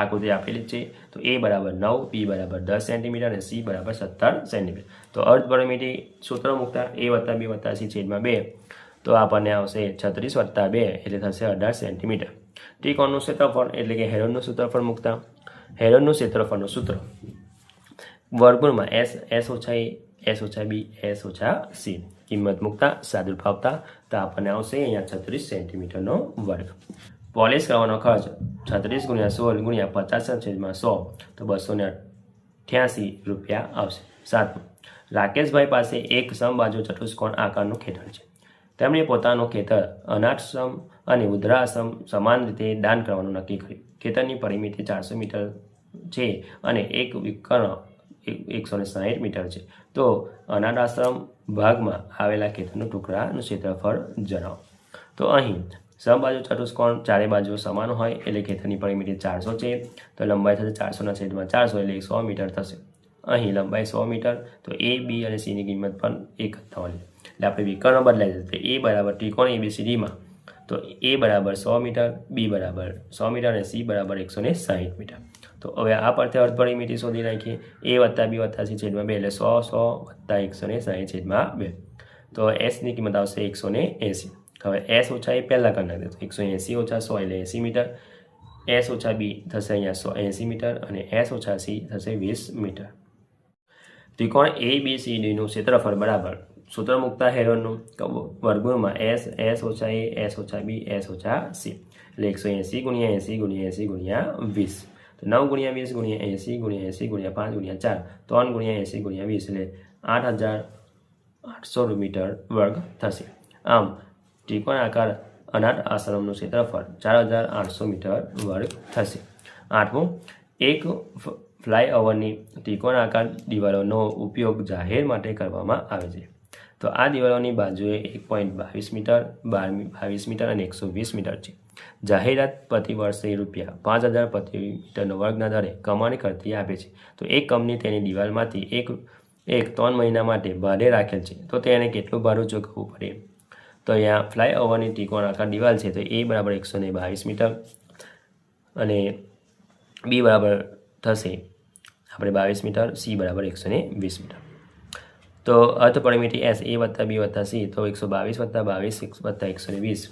આકૃતિ આપેલી છે તો a બરાબર 9, b બરાબર 10 સેન્ટીમીટર અને c બરાબર 17 સેન્ટીમીટર. તો અર્ધ પરિમિતિ સૂત્ર મૂકતા a વત્તા b વત્તા c છેદમાં 2 તો આપણને આવશે 36 વત્તા 2 એટલે થશે 18 સેન્ટીમીટર. ત્રિકોણનું ક્ષેત્રફળ એટલે કે હેરોનનું ક્ષેત્રફળ મૂકતા હેરોનનું ક્ષેત્રફળનું સૂત્ર વર્ગમૂળમાં s ઓછા a, s ઓછા b, s ઓછા c કિંમત મૂકતા સાદુરૂપ આપતા તો આપણને આવશે અહીંયા 36 સેન્ટીમીટરનો વર્ગ. પોલિશ કરવાનો ખર્ચ 36 × 16 × 50/100 તો 288 રૂપિયા આવશે. 7. રાકેશભાઈ પાસે એક સમબાજુ ચતુષ્કોણ આકારનું ખેતર છે. તેમણે પોતાનું ખેતર અનાથાશ્રમ અને વૃદ્ધાશ્રમ સમાન રીતે દાન કરવાનું નક્કી કર્યું. ખેતરની પરિમિતિ 400 મીટર છે અને એક વિકર્ણ 160 મીટર છે. તો અનાથાશ્રમ ભાગમાં આવેલા ખેતરનું ટુકડાનું ક્ષેત્રફળ જણાવો. તો અહીં સમબાજુ ચતુષ્કોણ ચારે બાજુ સમાન હોય એટલે ખેતરની પરિમિતિ 400 છે, તો લંબાઈ થશે 400/400 એટલે 100 મીટર થશે. અહીં લંબાઈ 100 મીટર, તો A, B અને C ની કિંમત પણ એક જ થવાની. એટલે આપણે વિકર્ણ બદલાઈ જશે. A બરાબર ત્રિકોણ ABCDમાં તો A બરાબર 100 મીટર, B બરાબર 100 મીટર અને C બરાબર 160 મીટર. તો હવે આ પરથી અર્ધ પરિમિતિ શોધી નાખીએ. A + B + C/2 એટલે 100 + 100 + 160/2. તો S ની કિંમત આવશે 180. હવે S ઓછા A પહેલાં કરી નાખીએ તો 180 - 100 એટલે 80 મીટર. S ઓછા B થશે અહીંયા 80 મીટર અને S ઓછા C થશે 20 મીટર. ત્રિકોણ ABCDનું ક્ષેત્રફળ બરાબર સૂત્ર મૂકતા હેરોનનું વર્ગમૂળમાં S ઓછા A, S ઓછા B, S ઓછા C એટલે 180 × 80 × 80 × 20. તો 9 × 20 × 80 × 80 × 5 × 4 3 × 80 × 20 એટલે 8800 મીટર વર્ગ થશે. આમ ત્રિકોણ આકાર અનાથ આશ્રમનું ક્ષેત્રફળ 4800 મીટર વર્ગ થશે. 8. એક ફ્લાયઓવરની ત્રિકોણાકાર દિવાલોનો ઉપયોગ જાહેર માટે કરવામાં આવે છે. તો આ દિવાલોની બાજુએ 1.22 મીટર, 22 મીટર અને 120 મીટર છે. જાહેરાત પ્રતિ વર્ષે ₹5000 પ્રતિ મીટરનો વર્ગના દરે કમાણી કરતી આપે છે. તો એક કંપની તેની દિવાલમાંથી એક 3 મહિના માટે ભાડે રાખેલ છે, તો તેને કેટલું ભાડું ચૂકવવું પડે? તો અહીંયા ફ્લાયઓવરની ત્રિકોણાકાર દિવાલ છે, તો A બરાબર 122 મીટર અને B બરાબર થશે આપણે 22 મીટર, C બરાબર 120 મીટર. તો અર્ધ પરિમિતિ S A + B + C તો 122 + 22 + 120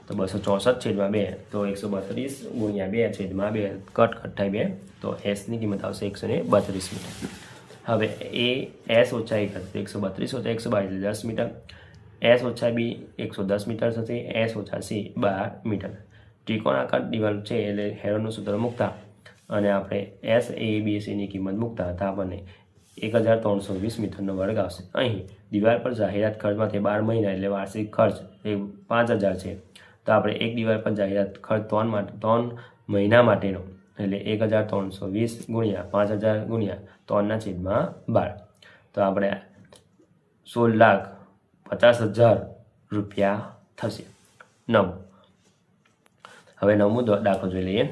તો 264/2 તો 132 × 2/2 કટ થાય 2 તો S ની કિંમત આવશે 132 મીટર. હવે S ઓછા 1 132 ઓછા 122 10 મીટર. S ઓછા B 110 મીટર થશે. S ઓછા C 12 મીટર. ત્રિકોણાકાર દિવાલ છે એટલે હેરોનનું સૂત્ર મૂકતા અને આપણે S A B C ની કિંમત મૂકતા હતા આપણને 1320 મીટરનો વર્ગ આવશે. અહીં દિવાલ પર જાહેરાત ખર્ચમાંથી 12 મહિના એટલે વાર્ષિક ખર્ચ એ 5000 છે. તો આપણે એક દિવાલ પર જાહેરાત ખર્ચ 3 મહિના માટેનો એટલે 1320 × 5000 × 3/12 તો આપણે 16,50,000 રૂપિયા થશે. 9. હવે 9મો દાખલો જોઈ લઈએ.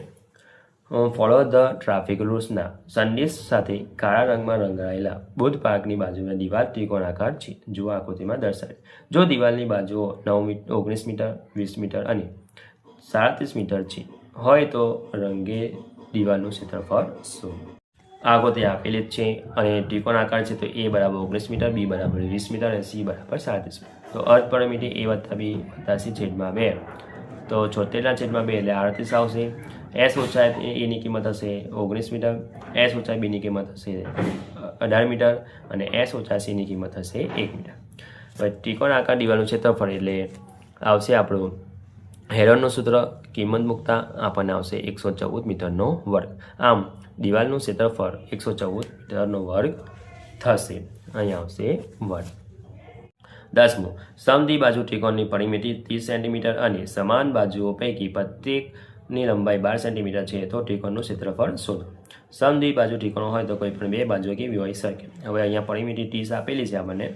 ફોલો ધ ટ્રાફિક રૂલ્સના સંદેશ સાથે કાળા રંગમાં રંગાયેલા બુદ્ધ પાર્કની બાજુમાં દિવાલ ત્રિકોણાકાર છે. જુઓ આકૃતિમાં દર્શાવે. જો દિવાલની બાજુઓ 19 મીટર, 20 મીટર અને 37 મીટર છે હોય તો રંગે દિવાલનું ક્ષેત્રફળ શોધો. આકૃતિ આપેલી જ છે અને ત્રિકોણાકાર છે, તો A બરાબર 19 મીટર, B બરાબર 20 મીટર અને C બરાબર 37 મીટર. તો અર્ધ પરિમિતિ A + B + C/2 તો 76/2 એટલે 38 આવશે. S ઓછા A ની કિંમત હશે 19 મીટર, S ઓછા B ની કિંમત હશે 18 મીટર અને S ઓછા C ની કિંમત હશે 1 મીટર. હવે ત્રિકોણાકાર દિવાલનું ક્ષેત્રફળ એટલે આવશે આપણું હેરોનનું સૂત્ર કિંમત મૂકતા આપણને આવશે 114 મીટરનો વર્ગ. આમ દિવાલનું ક્ષેત્રફળ 114 મીટરનો વર્ગ થશે. અહીંયા આવશે વર્ગ. 10. સમદ્વિબાજુ ત્રિકોણની પરિમિતિ 30 સેન્ટીમીટર અને સમાન બાજુઓ પૈકી પ્રત્યેકની લંબાઈ 12 સેન્ટીમીટર છે તો ત્રિકોણનું ક્ષેત્રફળ શોધો. સમદ્વિબાજુ ત્રિકોણ હોય તો કોઈ પણ બે બાજુઓ કેવી હોઈ શકે? હવે અહીંયા પરિમિતિ 30 આપેલી છે આપણને.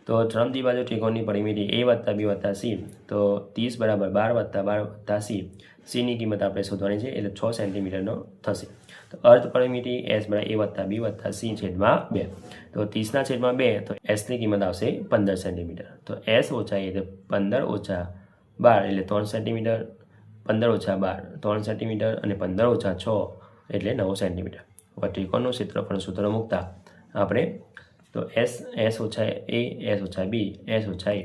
તો સમદ્વિબાજુ ત્રિકોણની પરિમિતિ A + B + C તો 30 બરાબર 12 + 12 + C. C ની કિંમત આપણે શોધવાની છે એટલે 6 સેન્ટીમીટરનો થશે. તો અર્ધ પરિમિતિ S = A + B + C/2 તો 30/2 તો S ની કિંમત આવશે 15 સેન્ટીમીટર. તો S ઓછા A એટલે 15 ઓછા 12 એટલે 3 સેન્ટીમીટર, 15 ઓછા 12 3 સેન્ટીમીટર અને 15 ઓછા 6 એટલે 9 સેન્ટીમીટર. હવે ત્રિકોણનું ક્ષેત્રફળ સૂત્ર મૂકતા આપણે તો S ઓછા A, S ઓછા B, S ઓછા A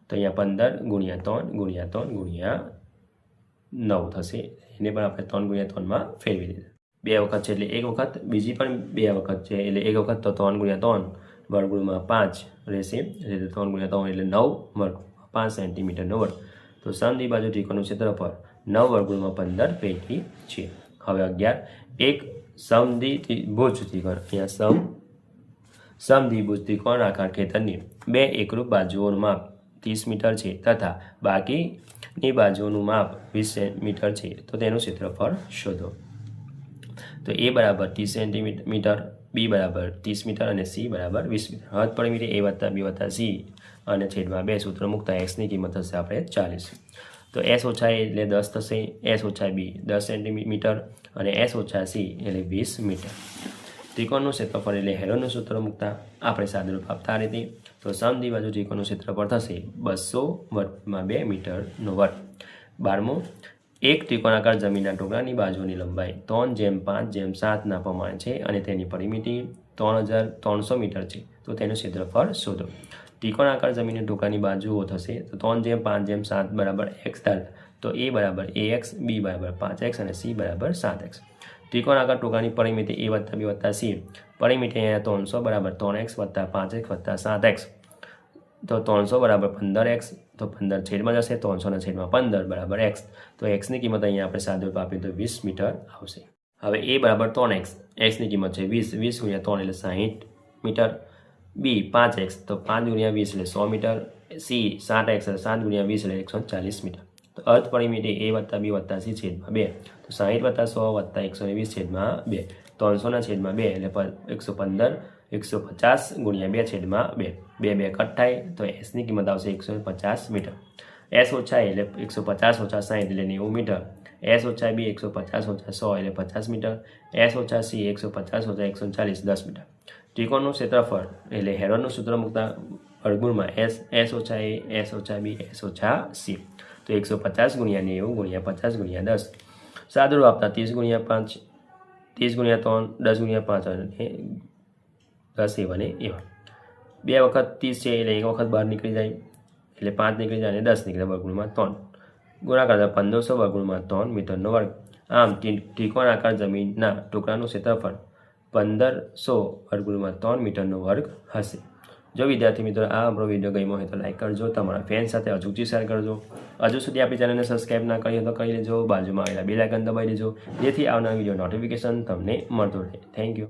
તો અહીંયા 15 × 3 × 3 × 9 થશે. એને પણ આપણે 3 × 3માં ફેરવી દીધું. 2 વખત છે એટલે 1 વખત, બીજી પણ 2 વખત છે એટલે 1 વખત તો 3 × 3 વર્ગમૂળમાં 5 રહેશે એટલે 3 × 3 એટલે 9 વર્ગ 5 સેન્ટીમીટરનો વર્ગ. તો સમદ્વિબાજુ ત્રિકોણનું ક્ષેત્રફળ 9 વર્ગમૂળમાં 15 પેટી છે. હવે 11 એક સમદ્વિભુજ ત્રિકોણ, અહીંયા સમદ્વિભુજ ત્રિકોણ આકાર ખેતરની 2 એકરૂપ બાજુઓનું માપ 30 મીટર છે તથા બાકીની બાજુઓનું માપ 20 મીટર છે, તો તેનું ક્ષેત્રફળ શોધો. તો એ બરાબર 30 સેન્ટીમીટર, બી બરાબર 30 મીટર અને સી બરાબર 20 મીટર. હદ પરિમિતિ એ વત્તા બી વત્તા સી અને છેદમાં 2 સૂત્ર મૂકતા એક્સની કિંમત થશે આપણે 40. તો એસ ઓછા એ એટલે 10 થશે, એસ ઓછા બી 10 સેન્ટીમીટર અને એસ ઓછા સી એટલે 20 મીટર. ત્રિકોણનું ક્ષેત્રફળ એટલે હેરોનનું સૂત્ર મૂકતા આપણે સાદુરૂપ આપતા આ રીતે. તો સમદ્વિબાજુ ત્રિકોણનું ક્ષેત્રફળ થશે 200 વર્ગમાં 2 મીટરનો વર્ગ. 12 એક ત્રિકોણાકાર જમીનના ટુકડાની બાજુની લંબાઈ 3:5:7 પ્રમાણે છે અને તેની પરિમિતિ 3300 મીટર છે, તો તેનું ક્ષેત્રફળ શોધો. ત્રિકોણાકાર જમીનની ટુકડાની બાજુઓ થશે તો 3:5:7 બરાબર એક્સ ધાર, તો એ બરાબર ax, બી બરાબર 5x અને સી બરાબર 7x. ત્રિકોણાકાર ટુકડાની પરિમિતિ એ વત્તા બી વત્તા સી, પરિમિતિ અહીંયા 300 બરાબર 3x વત્તા 5x વત્તા 7x, તો 300 બરાબર 15x, તો 15 છેદમાં જશે, 300 છેદમાં 15 બરાબર x, તો xની કિંમત અહીંયા આપણે સાદુરૂપ આપીએ તો 20 મીટર આવશે. હવે એ બરાબર 3x, xની કિંમત છે 20, 20 ગુણ્યા 3 એટલે 60 મીટર. બી 5x, તો 5 ગુણ્યા 20 એટલે 100 મીટર. સી 7x, 7 ગુણ્યા 20 એટલે 140 મીટર. તો અર્ધ પરિમિતિ એ વત્તા બી વત્તા સી છેદમાં 2, તો 60 વત્તા 100 વત્તા 120 છેદમાં 2, 300 છેદમાં 2 એટલે 115, 150 ગુણ્યા 2 છેદમાં 2, 2 કટ થાય, તો એસની કિંમત આવશે 150 મીટર. એસ ઓછા એટલે 150 ઓછા 60 એટલે 90 મીટર. એસ ઓછા બી 150 ઓછા 100 એટલે 50 મીટર. એસ ઓછા સી 150 ઓછા 140 10 મીટર. ત્રિકોણનું ક્ષેત્રફળ એટલે હેરોનનું સૂત્ર મૂકતા વર્ગમૂળમાં એસ ઓછા એ, એસ ઓછા બી, એસ ઓછા સી, તો 150 ગુણ્યા 90 ગુણ્યા 50 ગુણ્યા 10. સાદુરૂપ આપતા 30 ગુણ્યા 5, 30 ગુણ્યા 3, 10 ગુણ્યા 5 અને 10 એવા ને એવા. 2 વખત 30 છે એટલે 1 વખત બહાર નીકળી જાય એટલે 5 નીકળી જાય અને 10 નીકળે, વર્ગમૂળમાં 3. ગુણાકાર 1500 વર્ગમૂળમાં 3 મીટરનો વર્ગ. આમ ત્રિકોણાકાર જમીનના ટુકડાનું ક્ષેત્રફળ 1500 વર્ગમૂળમાં 3 મીટરનો વર્ગ હશે. જો વિદ્યાર્થી મિત્રો આ આપણો વિડીયો ગમ્યો હોય તો લાઈક કરજો, તમારા ફ્રેન્ડ સાથે અચૂકથી શેર કરજો. હજુ સુધી આપણી ચેનલને સબસ્ક્રાઈબ ના કરી હોય તો કરી લેજો, બાજુમાં આવેલા બેલ આઇકન દબાવી દેજો, જેથી આવનાર વિડીયો નોટિફિકેશન તમને મળતું રહે. Thank you.